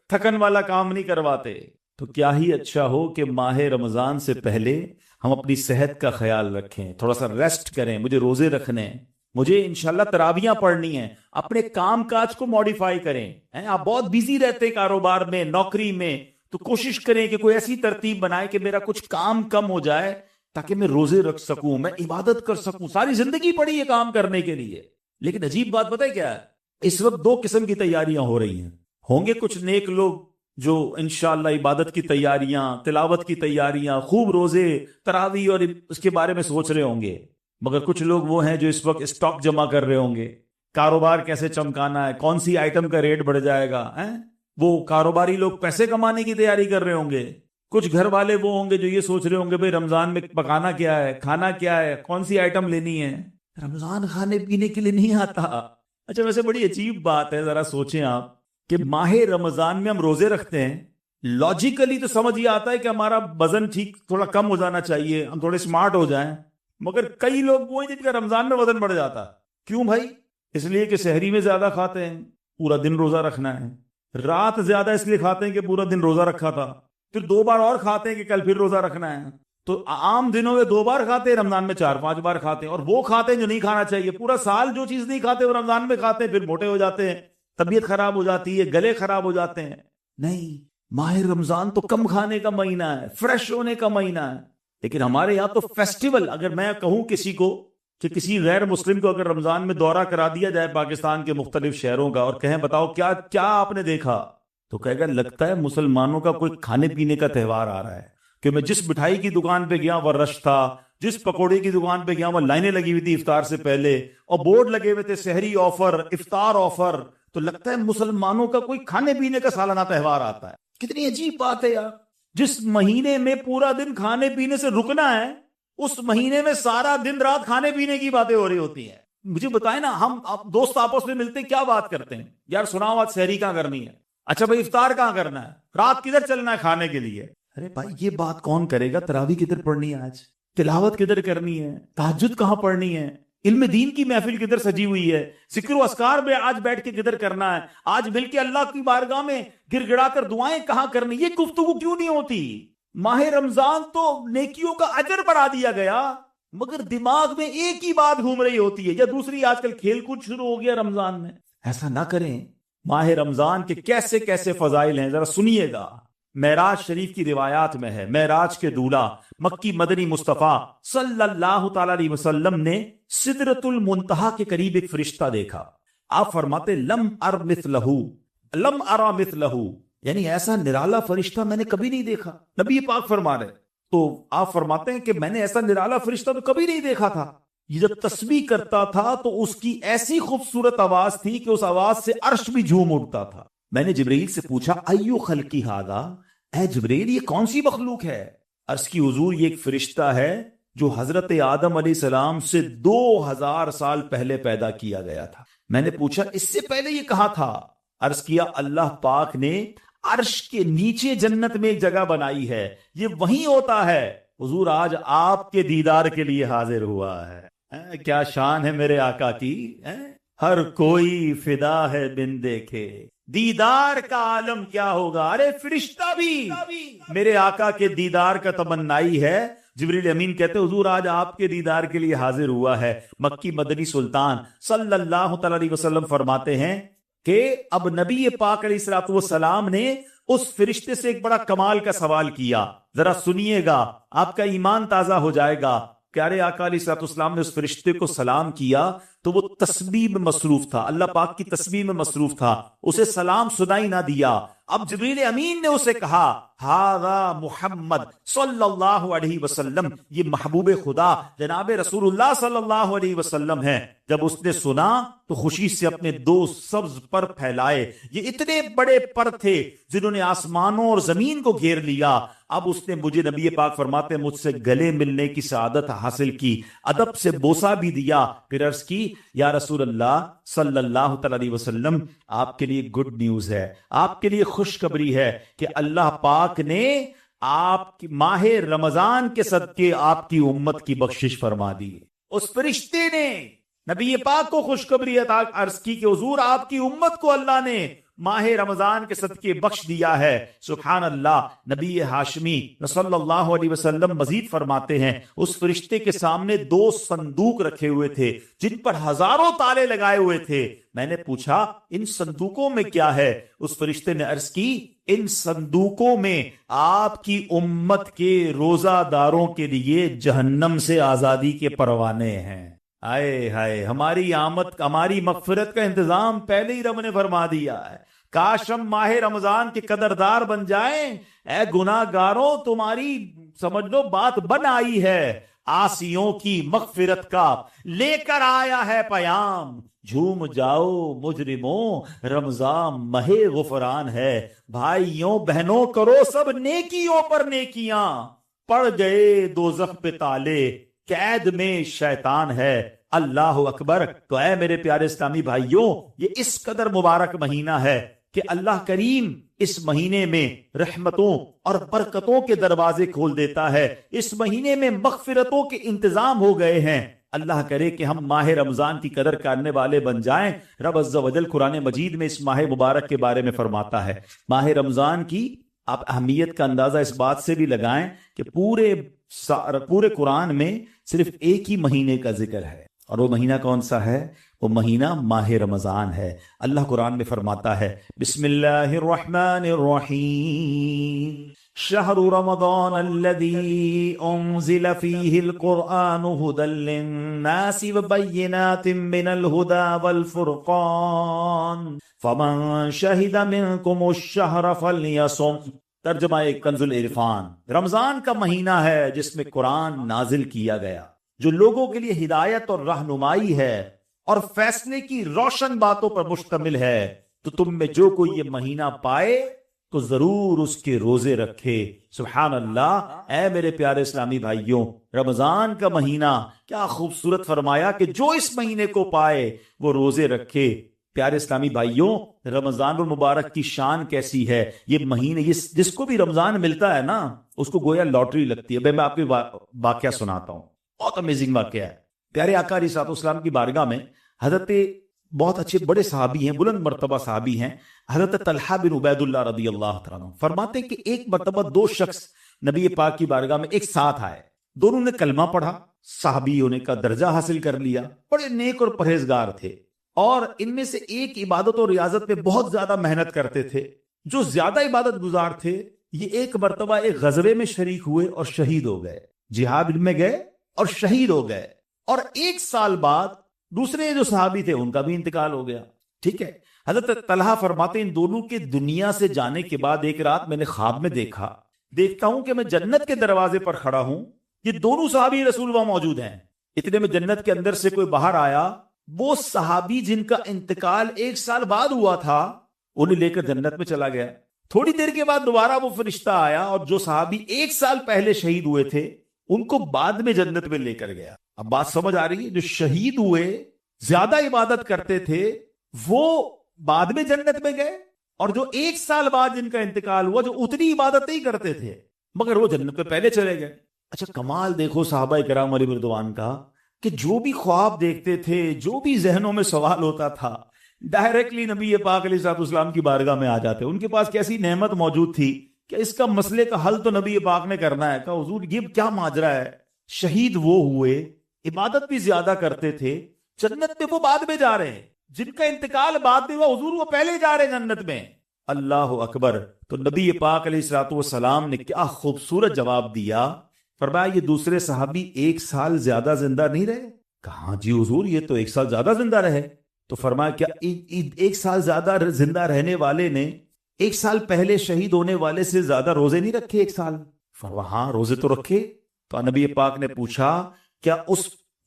تھکن والا کام نہیں کرواتے. تو کیا ہی اچھا ہو کہ ماہ رمضان سے پہلے ہم اپنی صحت کا خیال رکھیں، تھوڑا سا ریسٹ کریں. مجھے روزے رکھنے ہیں، مجھے انشاءاللہ تراویاں پڑھنی ہیں. اپنے کام کاج کو موڈیفائی کریں. آپ بہت بیزی رہتے ہیں کاروبار میں، نوکری میں، تو کوشش کریں کہ کوئی ایسی ترتیب بنائے کہ میرا کچھ کام کم ہو جائے تاکہ میں روزے رکھ سکوں، میں عبادت کر سکوں. ساری زندگی پڑی ہے کام کرنے کے لیے. لیکن عجیب بات پتہ ہے کیا ہے؟ اس وقت 2 قسم کی تیاریاں ہو رہی ہیں. ہوں گے کچھ نیک لوگ جو انشاءاللہ عبادت کی تیاریاں، تلاوت کی تیاریاں، خوب روزے، تراویح اور اس کے بارے میں سوچ رہے ہوں گے. مگر کچھ لوگ وہ ہیں جو اس وقت اسٹاک جمع کر رہے ہوں گے، کاروبار کیسے چمکانا ہے، کون سی آئٹم کا ریٹ بڑھ جائے گا. وہ کاروباری لوگ پیسے کمانے کی تیاری کر رہے ہوں گے. کچھ گھر والے وہ ہوں گے جو یہ سوچ رہے ہوں گے بھئی رمضان میں پکانا کیا ہے، کھانا کیا ہے، کون سی آئٹم لینی ہے. رمضان کھانے پینے کے لیے نہیں آتا. اچھا ویسے بڑی عجیب بات ہے، ذرا سوچیں آپ کہ ماہ رمضان میں ہم روزے رکھتے ہیں، لاجیکلی تو سمجھ یہ آتا ہے کہ ہمارا وزن ٹھیک تھوڑا کم ہو جانا چاہیے، ہم تھوڑے سمارٹ ہو جائیں. مگر کئی لوگ وہ ہیں جن کا رمضان میں وزن بڑھ جاتا. کیوں بھائی؟ اس لیے کہ سحری میں زیادہ کھاتے ہیں، پورا دن روزہ رکھنا ہے. رات زیادہ اس لیے کھاتے ہیں کہ پورا دن روزہ رکھا تھا، پھر 2 بار اور کھاتے ہیں کہ کل پھر روزہ رکھنا ہے. تو عام دنوں میں 2 بار کھاتے ہیں، رمضان میں 4-5 بار کھاتے ہیں، اور وہ کھاتے ہیں جو نہیں کھانا چاہیے. پورا سال جو چیز نہیں کھاتے وہ رمضان میں کھاتے ہیں، پھر موٹے ہو جاتے ہیں، طبیعت خراب ہو جاتی ہے، گلے خراب ہو جاتے ہیں. نہیں، ماہ رمضان تو کم کھانے کا مہینہ ہے، فریش ہونے کا مہینہ ہے. لیکن ہمارے یہاں تو فیسٹیول، اگر میں کہوں کسی کو کہ کسی غیر مسلم کو اگر رمضان میں دورہ کرا دیا جائے پاکستان کے مختلف شہروں کا اور کہیں بتاؤ کیا کیا آپ نے دیکھا، تو کہے گا لگتا ہے مسلمانوں کا کوئی کھانے پینے کا تہوار آ رہا ہے. کہ میں جس مٹھائی کی دکان پہ گیا وہ رش تھا، جس پکوڑے کی دکان پہ گیا وہ لائنیں لگی ہوئی تھی افطار سے پہلے، اور بورڈ لگے ہوئے تھے سحری آفر، افطار آفر. تو لگتا ہے مسلمانوں کا کوئی کھانے پینے کا سالانہ تہوار آتا ہے. کتنی عجیب بات ہے یار. جس مہینے میں پورا دن کھانے پینے سے رکنا ہے، اس مہینے میں سارا دن رات کھانے پینے کی باتیں ہو رہی ہوتی ہیں. مجھے بتائیں نا، ہم دوست آپس میں ملتے کیا بات کرتے ہیں؟ یار سناؤ آج سحری کہاں کرنی ہے؟ اچھا بھائی افطار کہاں کرنا ہے؟ رات کدھر چلنا ہے کھانے کے لیے؟ ارے بھائی یہ بات کون کرے گا؟ تراویح کدھر پڑھنی ہے آج؟ تلاوت کدھر کرنی ہے؟ تہجد کہاں پڑھنی ہے؟ علم دین کی محفل کدھر سجی ہوئی ہے؟ ذکر و اذکار میں آج بیٹھ کے کدھر کرنا ہے؟ آج مل کے اللہ کی بارگاہ میں گر گڑا کر دعائیں کہاں کرنی؟ یہ گفتگو کیوں نہیں ہوتی؟ ماہ رمضان تو نیکیوں کا اجر بڑھا دیا گیا، مگر دماغ میں ایک ہی بات گھوم رہی ہوتی ہے، یا دوسری آج کل کھیل کود شروع ہو گیا رمضان میں. ایسا نہ کریں. ماہ رمضان کے کیسے کیسے فضائل ہیں، ذرا سنیے گا. معراج شریف کی روایات میں ہے، معراج کے دولہ مکی مدنی مصطفیٰ صلی اللہ تعالی علیہ وسلم نے سدرۃ المنتہا کے قریب ایک فرشتہ دیکھا. آپ فرماتے لم ار مثلہ، لم ارا مثلہ، یعنی ایسا نرالا فرشتہ میں نے کبھی نہیں دیکھا. نبی پاک فرما رہے. تو آپ فرماتے ہیں کہ میں نے ایسا نرالا فرشتہ تو کبھی نہیں دیکھا تھا. یہ جب تسبیح کرتا تھا تو اس کی ایسی خوبصورت آواز تھی کہ اس آواز سے عرش بھی جھوم اٹھتا تھا. میں نے جبرائیل سے پوچھا ایو خلقی ھذا، اے جبرائیل یہ کون سی مخلوق ہے؟ عرض کی حضور یہ ایک فرشتہ ہے جو حضرت آدم علیہ السلام سے 2000 سال پہلے پیدا کیا گیا تھا. میں نے پوچھا اس سے پہلے یہ کہاں تھا؟ عرض کیا اللہ پاک نے عرش کے نیچے جنت میں ایک جگہ بنائی ہے، یہ وہیں ہوتا ہے. حضور آج آپ کے دیدار کے لیے حاضر ہوا ہے. کیا شان ہے میرے آقا کی. ہر کوئی فدا ہے بن دیکھے، دیدار کا عالم کیا ہوگا. ارے فرشتہ بھی میرے آقا کے دیدار کا تمنائی ہے. جبریل امین کہتے حضور آج آپ کے دیدار کے لیے حاضر ہوا ہے. مکی مدنی سلطان صلی اللہ تعالی علیہ وسلم فرماتے ہیں کہ اب نبی پاک علیہ الصلوۃ والسلام نے اس فرشتے سے ایک بڑا کمال کا سوال کیا. ذرا سنیے گا، آپ کا ایمان تازہ ہو جائے گا. پیارے آقا علیہ الصلوۃ والسلام نے اس فرشتے کو سلام کیا تو وہ تسبیح میں مصروف تھا، اللہ پاک کی تسبیح میں مصروف تھا، اسے سلام سنائی نہ دیا. اب جبریل امین نے اسے کہا ھذا محمد صلی اللہ علیہ وسلم، یہ محبوب خدا جناب رسول اللہ صلی اللہ علیہ وسلم ہے. جب اس نے سنا تو خوشی سے اپنے 2 سبز پر پھیلائے. یہ اتنے بڑے پر تھے جنہوں نے آسمانوں اور زمین کو گھیر لیا. اب اس نے مجھے نبی پاک فرماتے مجھ سے گلے ملنے کی سعادت حاصل کی، ادب سے بوسہ بھی دیا. پھر عرض کی یا رسول اللہ صلی اللہ تعالی علیہ وسلم آپ کے لیے گڈ نیوز ہے، آپ کے لیے خوشخبری ہے کہ اللہ پاک نے آپ کی ماہ رمضان کے صدقے آپ کی امت کی بخشش فرما دی. اس فرشتے نے نبی پاک کو خوشخبری عرض کی کہ حضور آپ کی امت کو اللہ نے ماہ رمضان کے صدقے بخش دیا ہے. سبحان اللہ. نبی ہاشمی صلی اللہ علیہ وسلم مزید فرماتے ہیں اس فرشتے کے سامنے 2 صندوق رکھے ہوئے تھے جن پر ہزاروں تالے لگائے ہوئے تھے. میں نے پوچھا ان صندوقوں میں کیا ہے؟ اس فرشتے نے عرض کی ان صندوقوں میں آپ کی امت کے روزہ داروں کے لیے جہنم سے آزادی کے پروانے ہیں. آئے ہائے، ہماری آمد ہماری مغفرت کا انتظام پہلے ہی رب نے فرما دیا ہے. کاش ہم ماہ رمضان کے قدردار بن جائیں. اے گناہ گاروں تمہاری سمجھ لو بات بن آئی ہے. آسیوں کی مغفرت کا لے کر آیا ہے پیام. جھوم جاؤ مجرموں رمضان ماہ غفران ہے. بھائیوں بہنوں کرو سب نیکیوں پر نیکیاں. پڑ گئے دوزخ پہ تالے قید میں شیطان ہے. اللہ اکبر. تو اے میرے پیارے اسلامی بھائیوں یہ اس قدر مبارک مہینہ ہے کہ اللہ کریم اس مہینے میں رحمتوں اور برکتوں کے دروازے کھول دیتا ہے. اس مہینے میں مغفرتوں کے انتظام ہو گئے ہیں. اللہ کرے کہ ہم ماہ رمضان کی قدر کرنے والے بن جائیں۔ رب عز و جل قرآن مجید میں اس ماہ مبارک کے بارے میں فرماتا ہے، ماہ رمضان کی آپ اہمیت کا اندازہ اس بات سے بھی لگائیں کہ پورے قرآن میں صرف ایک ہی مہینے کا ذکر ہے، اور وہ مہینہ کون سا ہے؟ وہ مہینہ ماہ رمضان ہے۔ اللہ قرآن میں فرماتا ہے بسم اللہ الرحمن الرحیم شہر رمضان الذی انزل فیہ القرآن ھدی للناس وبینات من الھدی والفرقان فمن شہد منکم الشہر فلیصم۔ ترجمہ کنز العرفان، رمضان کا مہینہ ہے جس میں قرآن نازل کیا گیا، جو لوگوں کے لیے ہدایت اور رہنمائی ہے اور فیصلے کی روشن باتوں پر مشتمل ہے، تو تم میں جو کوئی یہ مہینہ پائے تو ضرور اس کے روزے رکھے۔ سبحان اللہ، اے میرے پیارے اسلامی بھائیوں، رمضان کا مہینہ کیا خوبصورت فرمایا کہ جو اس مہینے کو پائے وہ روزے رکھے۔ پیارے اسلامی بھائیوں، رمضان المبارک کی شان کیسی ہے؟ یہ مہینے جس کو بھی رمضان ملتا ہے نا، اس کو گویا لاٹری لگتی ہے۔ میں آپ کو واقعہ سناتا ہوں، بہت امیزنگ واقعہ ہے۔ پیارے آقا علیہ الصلوۃ والسلام کی بارگاہ میں حضرت بہت اچھے بڑے صحابی ہیں، بلند مرتبہ صحابی ہیں، حضرت طلحہ بن عبید اللہ رضی اللہ تعالیٰ عنہ فرماتے ہیں کہ ایک مرتبہ دو شخص نبی پاک کی بارگاہ میں ایک ساتھ آئے، دونوں نے کلمہ پڑھا، صحابی ہونے کا درجہ حاصل کر لیا، بڑے نیک اور پرہیزگار تھے، اور ان میں سے ایک عبادت اور ریاضت میں بہت زیادہ محنت کرتے تھے۔ جو زیادہ عبادت گزار تھے، یہ ایک مرتبہ ایک غزوے میں شریک ہوئے اور شہید ہو گئے، جہاد میں گئے اور شہید ہو گئے، اور ایک سال بعد دوسرے جو صحابی تھے ان کا بھی انتقال ہو گیا۔ ٹھیک ہے، حضرت طلحہ فرماتے ہیں ان دونوں کے دنیا سے جانے کے بعد ایک رات میں نے خواب میں دیکھتا ہوں کہ میں جنت کے دروازے پر کھڑا ہوں، یہ دونوں صحابی رسول وہاں موجود ہیں۔ اتنے میں جنت کے اندر سے کوئی باہر آیا، وہ صحابی جن کا انتقال ایک سال بعد ہوا تھا انہیں لے کر جنت میں چلا گیا۔ تھوڑی دیر کے بعد دوبارہ وہ فرشتہ آیا اور جو صحابی ایک سال پہلے شہید ہوئے تھے ان کو بعد میں جنت میں لے کر گیا۔ اب بات سمجھ آ رہی ہے؟ جو شہید ہوئے، زیادہ عبادت کرتے تھے، وہ بعد میں جنت میں گئے، اور جو ایک سال بعد جن کا انتقال ہوا، جو اتنی عبادت نہیں کرتے تھے مگر وہ جنت میں پہلے چلے گئے۔ اچھا کمال دیکھو صحابہ کرام علیہ رضوان کا، کہ جو بھی خواب دیکھتے تھے، جو بھی ذہنوں میں سوال ہوتا تھا، ڈائریکٹلی نبی پاک علیہ السلام کی بارگاہ میں آ جاتے۔ ان کے پاس کیسی نعمت موجود تھی کہ اس کا مسئلے کا حل تو نبی پاک نے کرنا ہے۔ کہ حضور یہ کیا ماجرا ہے؟ شہید وہ ہوئے، عبادت بھی زیادہ کرتے تھے، جنت میں وہ بعد میں جا رہے ہیں، جن کا انتقال بعد میں ہوا حضور وہ پہلے جا رہے ہیں جنت میں۔ اللہ اکبر! تو نبی پاک علیہ السلام نے کیا خوبصورت جواب دیا، فرمایا یہ دوسرے صحابی ایک سال زیادہ زندہ نہیں رہے؟ کہاں جی حضور، یہ تو ایک سال زیادہ زندہ رہے۔ تو فرمایا کیا ایک سال زیادہ زندہ رہنے والے نے ایک سال پہلے شہید ہونے والے سے زیادہ روزے نہیں رکھے ایک سال؟ فرمایا ہاں روزے تو رکھے۔ تو نبی پاک نے پوچھا کیا اس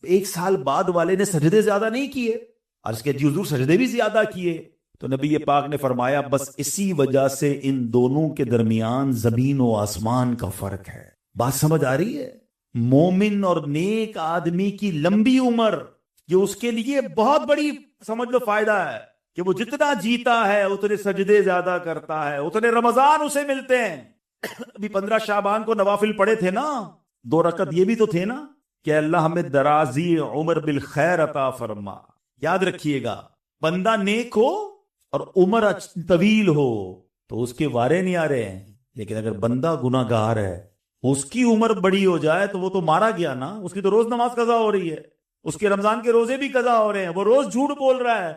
ایک سال بعد والے نے سجدے زیادہ نہیں کیے؟ عرض کیا جی حضور سجدے بھی زیادہ کیے۔ تو نبی پاک نے فرمایا بس اسی وجہ سے ان دونوں کے درمیان زمین و آسمان کا فرق ہے۔ بات سمجھ آ رہی ہے؟ مومن اور نیک آدمی کی لمبی عمر یہ اس کے لیے بہت بڑی سمجھ لو فائدہ ہے کہ وہ جتنا جیتا ہے اتنے سجدے زیادہ کرتا ہے، اتنے رمضان اسے ملتے ہیں۔ ابھی 15 شعبان کو نوافل پڑے تھے نا، 2 رکعت یہ بھی تو تھے نا کہ اللہ ہمیں درازی عمر بالخیر عطا فرما۔ یاد رکھیے گا، بندہ نیک ہو اور عمر طویل ہو تو اس کے وارے نہیں آ رہے ہیں، لیکن اگر بندہ گناہ گار ہے، اس کی عمر بڑی ہو جائے تو وہ تو مارا گیا نا، اس کی تو روز نماز قضا ہو رہی ہے، اس کے رمضان کے روزے بھی قضا ہو رہے ہیں، وہ روز جھوٹ بول رہا ہے،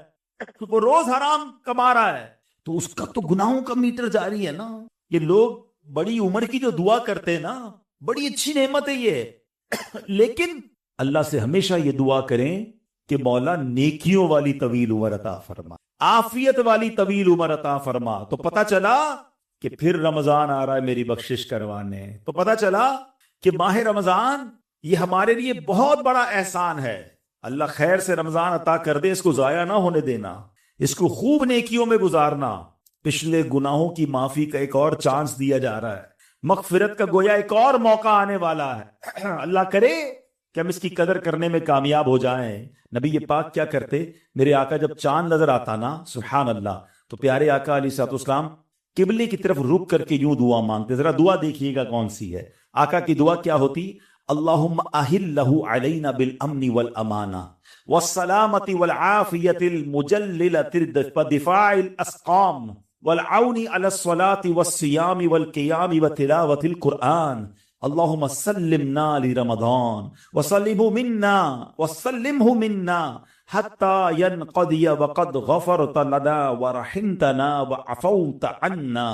وہ روز حرام کما رہا ہے، تو اس کا تو گناہوں کا میٹر جاری ہے نا۔ یہ لوگ بڑی عمر کی جو دعا کرتے ہیں نا، بڑی اچھی نعمت ہے یہ، لیکن اللہ سے ہمیشہ یہ دعا کریں کہ مولا نیکیوں والی طویل عمر عطا فرما، عافیت والی طویل عمر عطا فرما۔ تو پتہ چلا کہ پھر رمضان آ رہا ہے میری بخشش کروانے، تو پتہ چلا کہ ماہ رمضان یہ ہمارے لیے بہت بڑا احسان ہے۔ اللہ خیر سے رمضان عطا کر دے، اس کو ضائع نہ ہونے دینا، اس کو خوب نیکیوں میں گزارنا۔ پچھلے گناہوں کی معافی کا ایک اور چانس دیا جا رہا ہے، مغفرت کا گویا ایک اور موقع آنے والا ہے۔ اللہ کرے کہ ہم اس کی قدر کرنے میں کامیاب ہو جائیں۔ نبی یہ پاک کیا کرتے، میرے آقا جب چاند نظر آتا نا، سبحان اللہ، تو پیارے آقا علیہ السلام قبلے کی طرف رک کر کے یوں دعا مانگتے۔ ذرا دعا دیکھیے گا کون سی ہے۔ آقا کی دعا کیا ہوتی؟ اللہم اہلہ علینا بالامن والامانہ والسلامۃ والعافیۃ المجللۃ ودفاع الاسقام والعون علی الصلاۃ والصیام والقیام وتلاوۃ القرآن اللہم سلمنا لرمضان وسلمہ منا حتی ینقضی وقد غفرت لنا ورحمتنا وعفوت عنا۔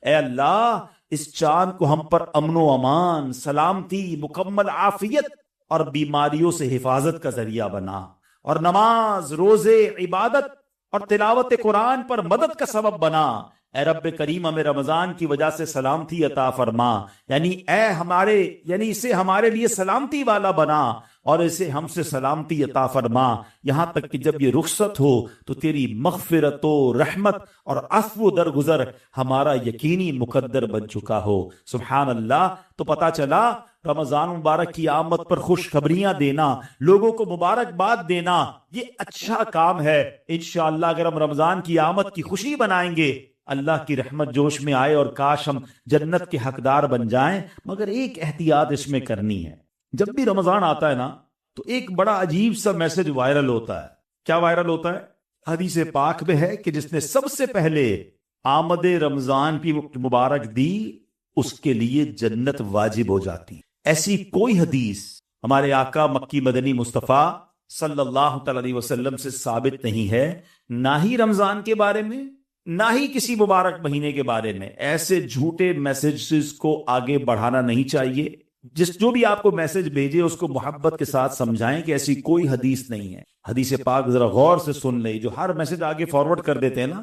اے اللہ اس چاند کو ہم پر امن و امان، سلامتی، مکمل عافیت اور بیماریوں سے حفاظت کا ذریعہ بنا، اور نماز، روزے، عبادت اور تلاوت قرآن پر مدد کا سبب بنا۔ اے رب کریم ہمیں رمضان کی وجہ سے سلامتی عطا فرما، یعنی اسے ہمارے لیے سلامتی والا بنا اور اسے ہم سے سلامتی عطا فرما، یہاں تک کہ جب یہ رخصت ہو تو تیری مغفرت و رحمت اور عفو درگزر ہمارا یقینی مقدر بن چکا ہو۔ سبحان اللہ۔ تو پتا چلا رمضان مبارک کی آمد پر خوشخبریاں دینا، لوگوں کو مبارکباد دینا، یہ اچھا کام ہے۔ انشاءاللہ اگر ہم رمضان کی آمد کی خوشی بنائیں گے، اللہ کی رحمت جوش میں آئے اور کاش ہم جنت کے حقدار بن جائیں۔ مگر ایک احتیاط اس میں کرنی ہے، جب بھی رمضان آتا ہے نا تو ایک بڑا عجیب سا میسج وائرل ہوتا ہے۔ کیا وائرل ہوتا ہے؟ حدیث پاک میں ہے کہ جس نے سب سے پہلے آمد رمضان کی مبارک دی اس کے لیے جنت واجب ہو جاتی۔ ایسی کوئی حدیث ہمارے آقا مکی مدنی مصطفیٰ صلی اللہ تعالی علیہ وسلم سے ثابت نہیں ہے، نہ ہی رمضان کے بارے میں، نہ ہی کسی مبارک مہینے کے بارے میں۔ ایسے جھوٹے میسجز کو آگے بڑھانا نہیں چاہیے۔ جو بھی آپ کو میسج بھیجے اس کو محبت کے ساتھ سمجھائیں کہ ایسی کوئی حدیث نہیں ہے۔ حدیث پاک ذرا غور سے سن لیں، جو ہر میسج آگے فارورڈ کر دیتے ہیں نا،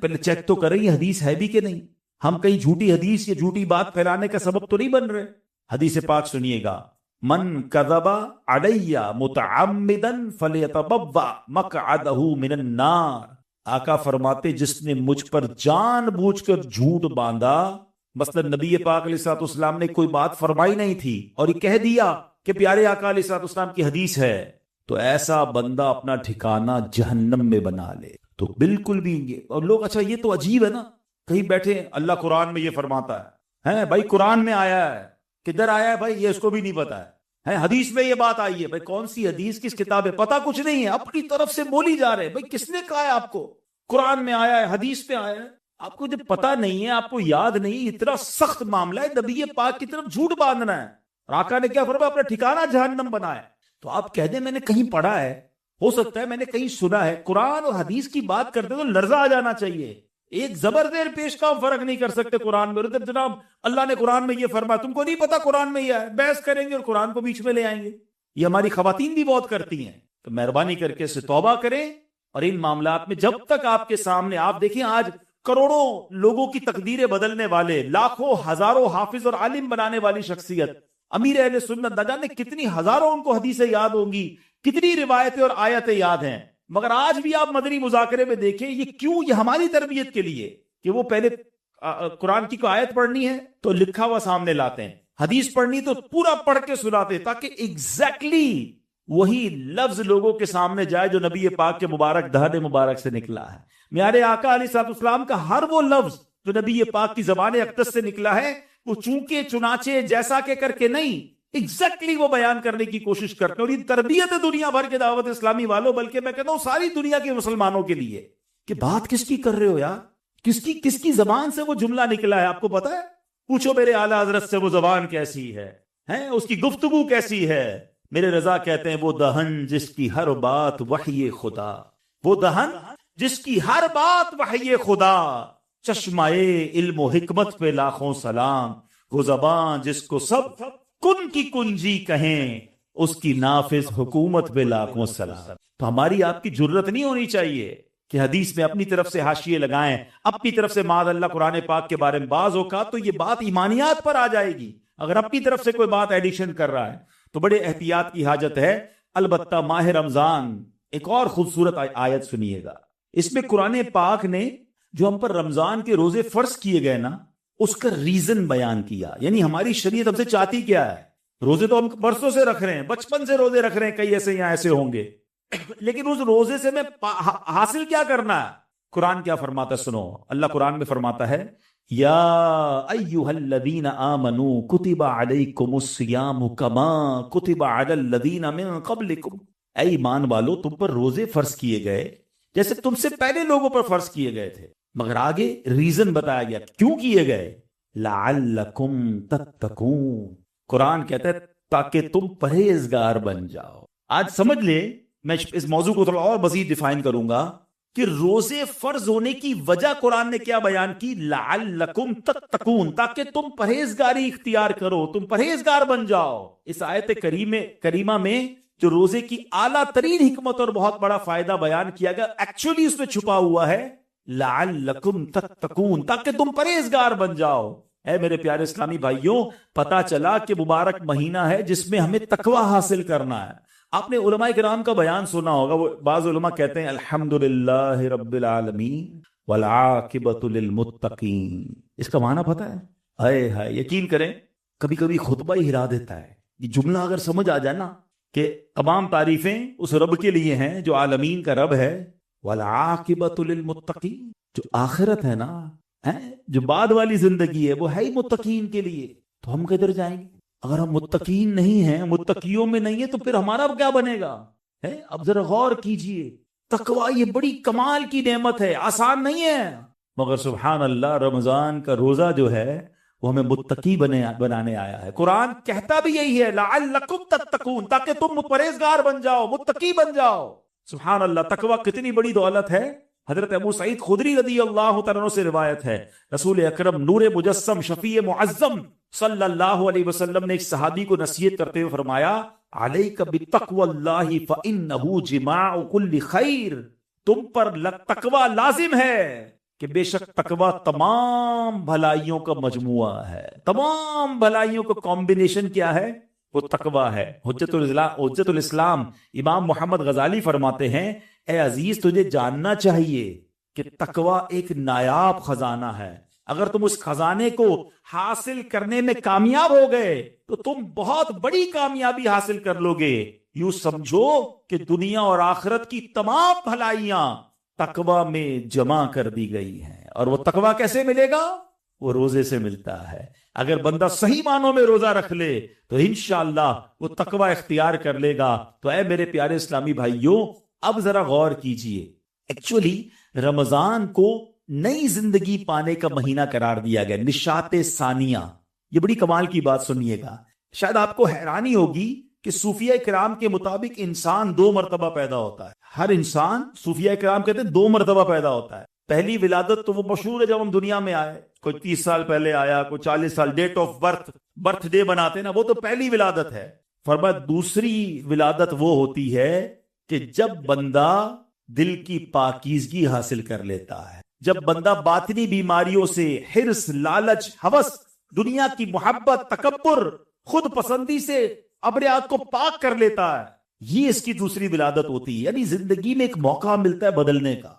پہلے چیک تو کریں یہ حدیث ہے بھی کہ نہیں، ہم کہیں جھوٹی حدیث یا جھوٹی بات پھیلانے کا سبب تو نہیں بن رہے۔ حدیث پاک سنیے گا، من کذب علی متعمدا فلیتبوأ مقعدہ من النار۔ آقا فرماتے جس نے مجھ پر جان بوجھ کر جھوٹ باندھا، مثلا نبی پاک علیہ الصلوۃ والسلام نے کوئی بات فرمائی نہیں تھی اور یہ کہہ دیا کہ پیارے آقا علیہ الصلوۃ والسلام کی حدیث ہے، تو ایسا بندہ اپنا ٹھکانہ جہنم میں بنا لے۔ تو بالکل بھی اور لوگ اچھا یہ تو عجیب ہے نا، کہیں بیٹھے اللہ قرآن میں یہ فرماتا ہے بھائی، قرآن میں آیا ہے، کدھر آیا ہے بھائی، یہ اس کو بھی نہیں پتا ہے، حدیث میں یہ بات آئی ہے، بھائی کون سی حدیث، کس کتاب ہے، پتا کچھ نہیں ہے، اپنی طرف سے بولی جا رہے ہیں۔ بھائی کس نے کہا ہے آپ کو؟ قرآن میں آیا ہے، حدیث میں آیا ہے، آپ کو جب پتا نہیں ہے، آپ کو یاد نہیں، اتنا سخت معاملہ ہے، نبی پاک کی طرف جھوٹ باندھنا ہے، اور آقا نے کیا فرمایا؟ اپنا ٹھکانہ جہنم بنایا۔ تو آپ کہہ دیں میں نے کہیں پڑھا ہے، ہو سکتا ہے میں نے کہیں سنا ہے، قرآن اور حدیث کی بات کرتے تو لرزہ آ جانا چاہیے۔ ایک زبردیر پیش کا فرق نہیں کر سکتے قرآن میں، جناب اللہ نے قرآن میں یہ فرمایا، تم کو نہیں پتا قرآن میں یہ ہے، بحث کریں گے اور قرآن کو بیچ میں لے آئیں گے۔ یہ ہماری خواتین بھی بہت کرتی ہیں، تو مہربانی کر کے اس سے توبہ کریں، اور ان معاملات میں جب تک آپ کے سامنے، آپ دیکھیں آج کروڑوں لوگوں کی تقدیریں بدلنے والے، لاکھوں ہزاروں حافظ اور عالم بنانے والی شخصیت امیر اہل سنت، نہ جانے کتنی ہزاروں ان کو حدیثیں یاد ہوں گی، کتنی روایتیں اور آیتیں یاد ہیں، مگر آج بھی آپ مدنی مذاکرے میں دیکھیں یہ کیوں، یہ ہماری تربیت کے لیے کہ وہ پہلے قرآن کی کوئی آیت پڑھنی ہے تو لکھا ہوا سامنے لاتے ہیں، حدیث پڑھنی تو پورا پڑھ کے سناتے، تاکہ ایگزیکٹلی وہی لفظ لوگوں کے سامنے جائے جو نبی پاک کے مبارک دہن مبارک سے نکلا ہے۔ میارے آقا علیہ الصلوۃ والسلام کا ہر وہ لفظ جو نبی پاک کی زبان اقدس سے نکلا ہے، وہ چونکے چنانچے جیسا کہ کر کے نہیں، ایگزیکٹلی وہ بیان کرنے کی کوشش کرتے ہیں، اور یہ تربیت ہے دنیا بھر کے دعوت اسلامی والوں، بلکہ میں کہتا ہوں ساری دنیا کے مسلمانوں کے لیے، کہ بات کس کی کر رہے ہو یار، کس کی زبان سے وہ جملہ نکلا ہے، آپ کو پتا ہے؟ پوچھو میرے اعلیٰ حضرت سے وہ زبان کیسی ہے، اس کی گفتگو کیسی ہے۔ میرے رضا کہتے ہیں وہ دہن جس کی ہر بات وحی خدا، وہ دہن جس کی ہر بات وحی خدا، چشمہ علم و حکمت پہ لاکھوں سلام، وہ زبان جس کو سب کن کی کنجی کہیں، اس کی نافذ حکومت پہ لاکھوں سلام۔ تو ہماری آپ کی جرت نہیں ہونی چاہیے کہ حدیث میں اپنی طرف سے حاشیے لگائیں، اپنی طرف سے معاذ اللہ قرآن پاک کے بارے میں، بعض اوقات تو یہ بات ایمانیات پر آ جائے گی اگر اپنی طرف سے کوئی بات ایڈیشن کر رہا ہے، تو بڑے احتیاط کی حاجت ہے۔ البتہ ماہ رمضان ایک اور خوبصورت آیت سنیے گا، اس میں قرآن پاک نے جو ہم پر رمضان کے روزے فرض کیے گئے نا، اس کا ریزن بیان کیا، یعنی ہماری شریعت ہم سے چاہتی کیا ہے۔ روزے تو ہم برسوں سے رکھ رہے ہیں، بچپن سے روزے رکھ رہے ہیں، کئی ایسے یہاں ایسے ہوں گے، لیکن اس روزے سے میں حاصل کیا کرنا ہے؟ قرآن کیا فرماتا ہے سنو، اللہ قرآن میں فرماتا ہے یا ایھا الذین آمنوا کتب علیکم الصیام کما کتب علی الذین من قبلکم، اے ایمان والو تم پر روزے فرض کیے گئے جیسے تم سے پہلے لوگوں پر فرض کیے گئے تھے، مگر آگے ریزن بتایا گیا کیوں کیے گئے، لعلکم تتقون، قرآن کہتا ہے تاکہ تم پرہیزگار بن جاؤ۔ آج سمجھ لے، میں اس موضوع کو تھوڑا اور مزید ڈیفائن کروں گا کہ روزے فرض ہونے کی وجہ قرآن نے کیا بیان کی، لعلکم تتقون، تاکہ تم پرہیزگاری اختیار کرو، تم پرہیزگار بن جاؤ۔ اس آیت کریمہ میں جو روزے کی اعلیٰ ترین حکمت اور بہت بڑا فائدہ بیان کیا گیا، ایکچولی اس میں چھپا ہوا ہے لعلکم تتقون، تاکہ تم پرہیزگار بن جاؤ۔ اے میرے پیارے اسلامی بھائیوں، پتا چلا کہ مبارک مہینہ ہے جس میں ہمیں تقوی حاصل کرنا ہے۔ آپ نے علماء کرام کا بیان سنا ہوگا، وہ بعض علماء کہتے ہیں الحمدللہ رب العالمین والعاقبۃ للمتقین، اس کا معنی پتہ ہے؟ ہائے ہائے، یقین کریں کبھی کبھی خطبہ ہی ہلا دیتا ہے یہ جملہ اگر سمجھ آ جائے نا کہ تمام تعریفیں اس رب کے لیے ہیں جو عالمین کا رب ہے، والعاقبۃ للمتقین، جو آخرت ہے نا، جو بعد والی زندگی ہے وہ ہے ہی متقین کے لیے، تو ہم کدھر جائیں گے؟ اگر ہم متقین نہیں ہیں، متقیوں میں نہیں ہیں، تو پھر ہمارا کیا بنے گا؟ اب ذرا غور کیجئے، تقوی یہ بڑی کمال کی نعمت ہے، آسان نہیں ہے، مگر سبحان اللہ رمضان کا روزہ جو ہے وہ ہمیں متقی بنانے آیا ہے۔ قرآن کہتا بھی یہی ہے لعلکم تتقون، تاکہ تم پرہیزگار بن جاؤ، متقی بن جاؤ۔ سبحان اللہ، تقوی کتنی بڑی دولت ہے۔ حضرت ابو سعید خدری رضی اللہ تعالیٰ عنہ سے روایت ہے، رسول اکرم نور مجسم شفیع معظم صلی اللہ علیہ وسلم نے ایک صحابی کو نصیحت کرتے ہوئے فرمایا، علیک بتقوی اللہ فإنہ جماع کل خیر، تم پر تقوی لازم ہے کہ بے شک تقوی تمام بھلائیوں کا مجموعہ ہے، تمام بھلائیوں کا کمبینیشن کیا ہے؟ وہ تقوی ہے۔ حجت الاسلام امام محمد غزالی فرماتے ہیں، اے عزیز تجھے جاننا چاہیے کہ تقوی ایک نایاب خزانہ ہے، اگر تم اس خزانے کو حاصل کرنے میں کامیاب ہو گئے تو تم بہت بڑی کامیابی حاصل کر لو گے۔ یوں سمجھو کہ دنیا اور آخرت کی تمام بھلائیاں تقوی میں جمع کر دی گئی ہیں۔ اور وہ تقوی کیسے ملے گا؟ وہ روزے سے ملتا ہے۔ اگر بندہ صحیح معنوں میں روزہ رکھ لے تو انشاءاللہ وہ تقوی اختیار کر لے گا۔ تو اے میرے پیارے اسلامی بھائیوں، اب ذرا غور کیجئے، ایکچولی رمضان کو نئی زندگی پانے کا مہینہ قرار دیا گیا، نشاط ثانیہ۔ یہ بڑی کمال کی بات سنیے گا، شاید آپ کو حیرانی ہوگی کہ صوفیہ کرام کے مطابق انسان 2 مرتبہ پیدا ہوتا ہے۔ ہر انسان، صوفیہ کرام کہتے ہیں 2 مرتبہ پیدا ہوتا ہے۔ پہلی ولادت تو وہ مشہور ہے جب ہم دنیا میں آئے، کوئی 30 سال پہلے آیا، کوئی 40 سال، ڈیٹ آف برتھ ڈے بناتے نا، وہ تو پہلی ولادت ہے۔ فرمایا دوسری ولادت وہ ہوتی ہے کہ جب بندہ دل کی پاکیزگی حاصل کر لیتا ہے، جب بندہ باطنی بیماریوں سے، حرص، لالچ، ہوس، دنیا کی محبت، تکبر، خود پسندی سے اپنے آپ کو پاک کر لیتا ہے، یہ اس کی دوسری ولادت ہوتی ہے۔ یعنی زندگی میں ایک موقع ملتا ہے بدلنے کا،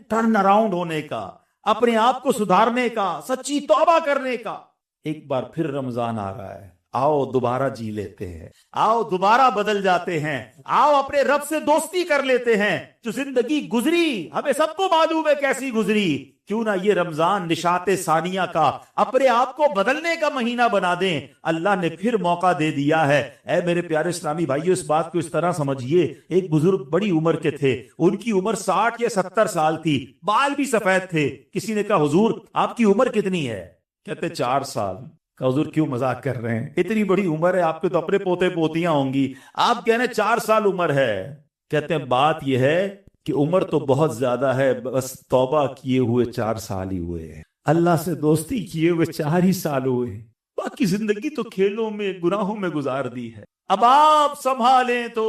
ٹرن اراؤنڈ ہونے کا، اپنے آپ کو سدھارنے کا، سچی توبہ کرنے کا۔ ایک بار پھر رمضان آ رہا ہے، آؤ دوبارہ جی لیتے ہیں، آؤ دوبارہ بدل جاتے ہیں، آؤ اپنے رب سے دوستی کر لیتے ہیں۔ جو زندگی گزری ہمیں سب کو معلوم ہے کیسی گزری، کیوں نہ یہ رمضان نشاط ثانیہ کا اپنے آپ کو بدلنے کا مہینہ بنا دیں۔ اللہ نے پھر موقع دے دیا ہے۔ اے میرے پیارے اسلامی بھائیو، اس بات کو اس طرح سمجھیے، ایک بزرگ بڑی عمر کے تھے، ان کی عمر 60 یا 70 سال تھی، بال بھی سفید تھے۔ کسی نے کہا حضور آپ کی عمر کتنی ہے؟ کہتے 4 سال۔ کہ حضور کیوں مذاق کر رہے ہیں، اتنی بڑی عمر ہے، آپ کے تو اپنے پوتے پوتیاں ہوں گی، آپ کہہ رہے ہیں 4 سال عمر ہے۔ کہتے ہیں بات یہ ہے کہ عمر تو بہت زیادہ ہے، بس توبہ کیے ہوئے 4 سال ہی ہوئے ہیں، اللہ سے دوستی کیے ہوئے 4 ہی سال ہوئے ہیں، باقی زندگی تو کھیلوں میں، گناہوں میں گزار دی ہے۔ اب آپ سنبھالیں تو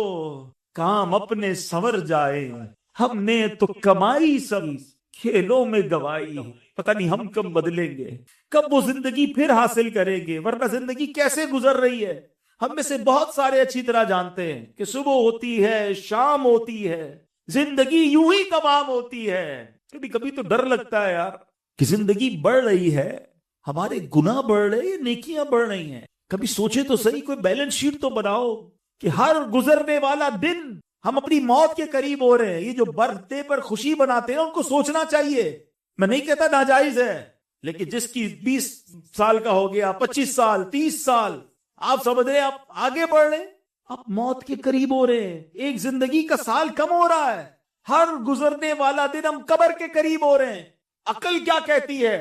کام اپنے سنور جائے، ہم نے تو کمائی سب کھیلوں میں گوائی، پتہ نہیں ہم کب بدلیں گے، کب وہ زندگی پھر حاصل کریں گے، ورنہ زندگی کیسے گزر رہی ہے۔ ہم میں سے بہت سارے اچھی طرح جانتے ہیں کہ صبح ہوتی ہے، شام ہوتی ہے، زندگی یوں ہی تمام ہوتی ہے۔ کبھی کبھی تو ڈر لگتا ہے یار کہ زندگی بڑھ رہی ہے، ہمارے گناہ بڑھ رہے ہیں، نیکیاں بڑھ رہی ہیں۔ کبھی سوچے تو صحیح، کوئی بیلنس شیٹ تو بناؤ کہ ہر گزرنے والا دن ہم اپنی موت کے قریب ہو رہے ہیں۔ یہ جو برتھ ڈے پر خوشی بناتے ہیں ان کو سوچنا چاہیے، میں نہیں کہتا ناجائز ہے، لیکن جس کی 20 سال کا ہو گیا، 25 سال، 30 سال، آپ سمجھ رہے ہیں آپ آگے بڑھ رہے ہیں، آپ موت کے قریب ہو رہے ہیں، ایک زندگی کا سال کم ہو رہا ہے، ہر گزرنے والا دن ہم قبر کے قریب ہو رہے ہیں۔ عقل کیا کہتی ہے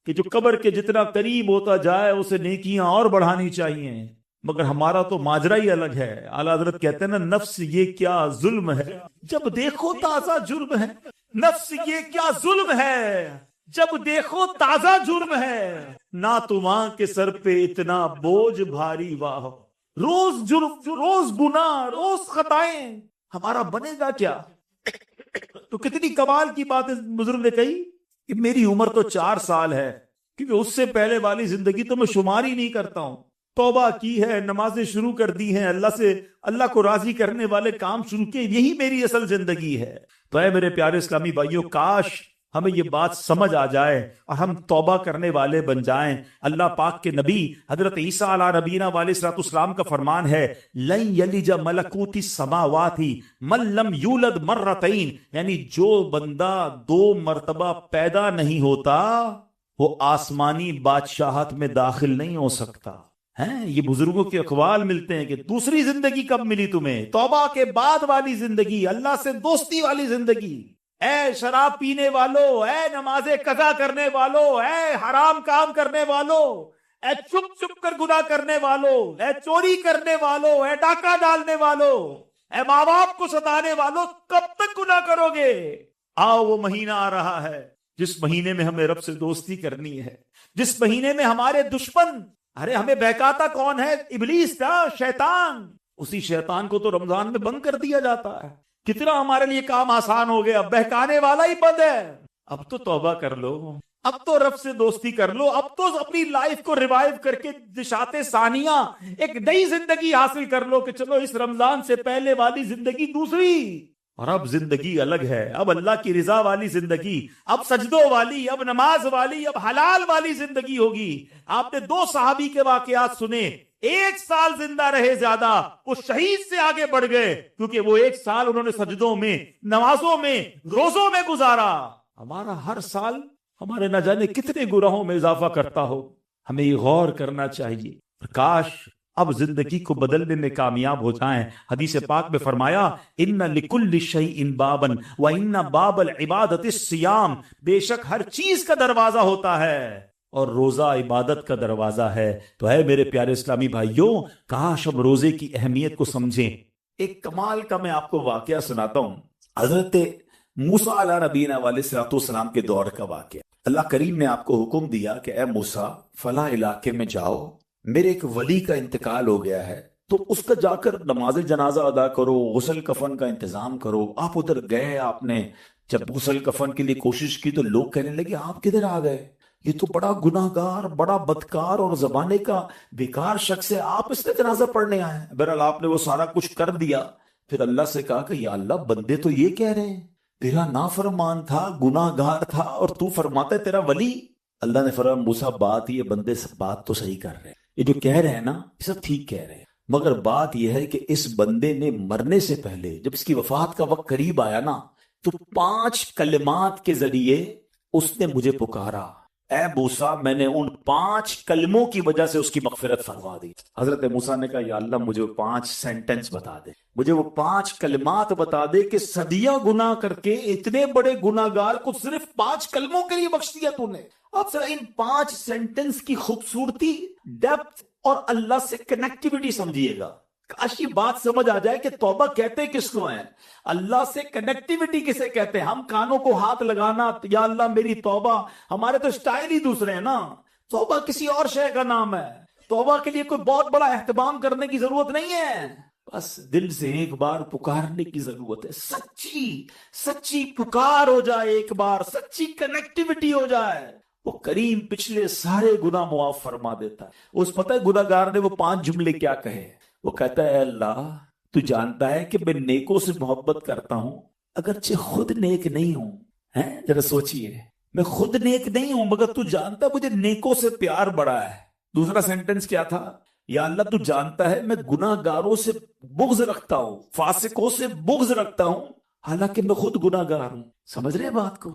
کہ جو قبر کے جتنا قریب ہوتا جائے اسے نیکیاں اور بڑھانی چاہیے، مگر ہمارا تو ماجرا ہی الگ ہے۔ اعلیٰ حضرت کہتے ہیں نا، نفس یہ کیا ظلم ہے جب دیکھو تازہ جرم ہے، نفس یہ کیا ظلم ہے جب دیکھو تازہ جرم ہے، نہ تمہاں کے سر پہ اتنا بوجھ بھاری واہ، روز جرم، روز گناہ، روز خطائیں، ہمارا بنے گا کیا؟ تو کتنی کمال کی بات بزرگ نے کہی کہ میری عمر تو 4 سال ہے، کیونکہ اس سے پہلے والی زندگی تو میں شمار ہی نہیں کرتا ہوں۔ توبہ کی ہے، نمازیں شروع کر دی ہیں، اللہ کو راضی کرنے والے کام شروع کیے، یہی میری اصل زندگی ہے۔ تو اے میرے پیارے اسلامی بھائیوں، کاش ہمیں یہ بات سمجھ آ جائے اور ہم توبہ کرنے والے بن جائیں۔ اللہ پاک کے نبی حضرت عیسیٰ علیہ نبینا علیہ السلام کا فرمان ہے، لن یلج ملکوت السماوات من لم یولد مرتین، یعنی جو بندہ 2 مرتبہ پیدا نہیں ہوتا وہ آسمانی بادشاہت میں داخل نہیں ہو سکتا۔ ہیں یہ بزرگوں کے اقوال ملتے ہیں کہ دوسری زندگی کب ملی تمہیں؟ توبہ کے بعد والی زندگی، اللہ سے دوستی والی زندگی۔ اے شراب پینے والو، اے نمازیں قضا کرنے والو، اے حرام کام کرنے والو، اے چھپ چھپ کر گناہ کرنے والو، اے چوری کرنے والو، اے ڈاکہ ڈالنے والو، اے ماں باپ کو ستانے والو، کب تک گناہ کرو گے؟ آؤ وہ مہینہ آ رہا ہے جس مہینے میں ہمیں رب سے دوستی کرنی ہے، جس مہینے میں ہمارے دشمن، ارے ہمیں بہکاتا کون ہے؟ ابلیس تھا، شیطان۔ اسی شیطان کو تو رمضان میں بند کر دیا جاتا ہے۔ کتنا ہمارے لیے کام آسان ہو گیا، بہکانے والا ہی بند ہے۔ اب تو توبہ کر لو، اب تو رب سے دوستی کر لو، اب تو اپنی لائف کو ریوائیو کر کے نشاط ثانیہ ایک نئی زندگی حاصل کر لو کہ چلو اس رمضان سے پہلے والی زندگی دوسری، اور اب زندگی الگ ہے، اب اللہ کی رضا والی زندگی، اب سجدوں والی، اب نماز والی، اب حلال والی زندگی ہوگی۔ آپ نے 2 صحابی کے واقعات سنے، 1 سال زندہ رہے زیادہ، وہ شہید سے آگے بڑھ گئے کیونکہ وہ 1 سال انہوں نے سجدوں میں، نمازوں میں، روزوں میں گزارا۔ ہمارا ہر سال ہمارے نہ جانے کتنے گناہوں میں اضافہ کرتا ہو، ہمیں یہ غور کرنا چاہیے۔ کاش اب زندگی کو بدلنے میں کامیاب ہو جائیں۔ حدیث پاک میں فرمایا، ان لکل شیء بابا وان باب العبادۃ الصیام، بے شک ہر چیز کا دروازہ ہوتا ہے اور روزہ عبادت کا دروازہ ہے۔ تو ہے میرے پیارے اسلامی بھائیوں، کاش ہم روزے کی اہمیت کو سمجھیں۔ ایک کمال کا میں آپ کو واقعہ سناتا ہوں، حضرت موسیٰ علیہ نبینا علیہ السلام کے دور کا واقعہ۔ اللہ کریم نے آپ کو حکم دیا کہ اے موسیٰ فلاں علاقے میں جاؤ، میرے ایک ولی کا انتقال ہو گیا ہے، تو اس کا جا کر نماز جنازہ ادا کرو، غسل کفن کا انتظام کرو۔ آپ ادھر گئے، آپ نے جب غسل کفن کے لیے کوشش کی تو لوگ کہنے لگے آپ کدھر آ گئے، یہ تو بڑا گناہ گار، بڑا بدکار اور زمانے کا بیکار شخص ہے، آپ اس کا جنازہ پڑھنے آئے ہیں۔ بہرحال آپ نے وہ سارا کچھ کر دیا، پھر اللہ سے کہا کہ یا اللہ، بندے تو یہ کہہ رہے ہیں تیرا نافرمان تھا، گناہ گار تھا، اور تو فرماتا ہے تیرا ولی۔ اللہ نے فرمایا موسیٰ، بات یہ بندے سے بات تو صحیح کر رہے ہیں، یہ جو کہہ رہے ہیں نا یہ سب ٹھیک کہہ رہے ہیں، مگر بات یہ ہے کہ اس بندے نے مرنے سے پہلے جب اس کی وفات کا وقت قریب آیا نا تو 5 کلمات کے ذریعے اس نے مجھے پکارا، اے موسیٰ میں نے ان 5 کلموں کی وجہ سے اس کی مغفرت فرما دی۔ حضرت موسیٰ نے کہا یا اللہ مجھے وہ 5 سینٹنس بتا دے، مجھے وہ 5 کلمات بتا دے کہ صدیاں گناہ کر کے اتنے بڑے گناہ گار کو صرف 5 کلموں کے لیے بخش دیا تو نے۔ آپ ذرا ان 5 سینٹنس کی خوبصورتی، ڈیپتھ اور اللہ سے کنیکٹیوٹی سمجھیے گا۔ کاش یہ بات سمجھ آ جائے کہ توبہ کہتے کس کو ہیں، اللہ سے کنیکٹیوٹی کسے کہتے ہیں۔ ہم کانوں کو ہاتھ لگانا یا اللہ میری توبہ، ہمارے تو سٹائل ہی دوسرے ہیں نا۔ توبہ کسی اور شے کا نام ہے، توبہ کے لیے کوئی بہت بڑا اہتمام کرنے کی ضرورت نہیں ہے، بس دل سے ایک بار پکارنے کی ضرورت ہے، سچی پکار ہو جائے، ایک بار سچی کنیکٹیوٹی ہو جائے، وہ کریم پچھلے سارے گناہ معاف فرما دیتا ہے۔ اس پتہ ہے گناہ گار نے وہ 5 جملے کیا کہے؟ وہ کہتا ہے اے اللہ تو جانتا ہے کہ میں نیکوں سے محبت کرتا ہوں اگرچہ خود نیک نہیں ہوں۔ ذرا سوچئے، میں خود نیک نہیں ہوں مگر تو جانتا ہے مجھے نیکوں سے پیار بڑا ہے۔ دوسرا سینٹنس کیا تھا؟ یا اللہ تو جانتا ہے میں گناہ گاروں سے بغض رکھتا ہوں، فاسقوں سے بغض رکھتا ہوں، حالانکہ میں خود گناہ گار ہوں۔ سمجھ رہے ہیں بات کو؟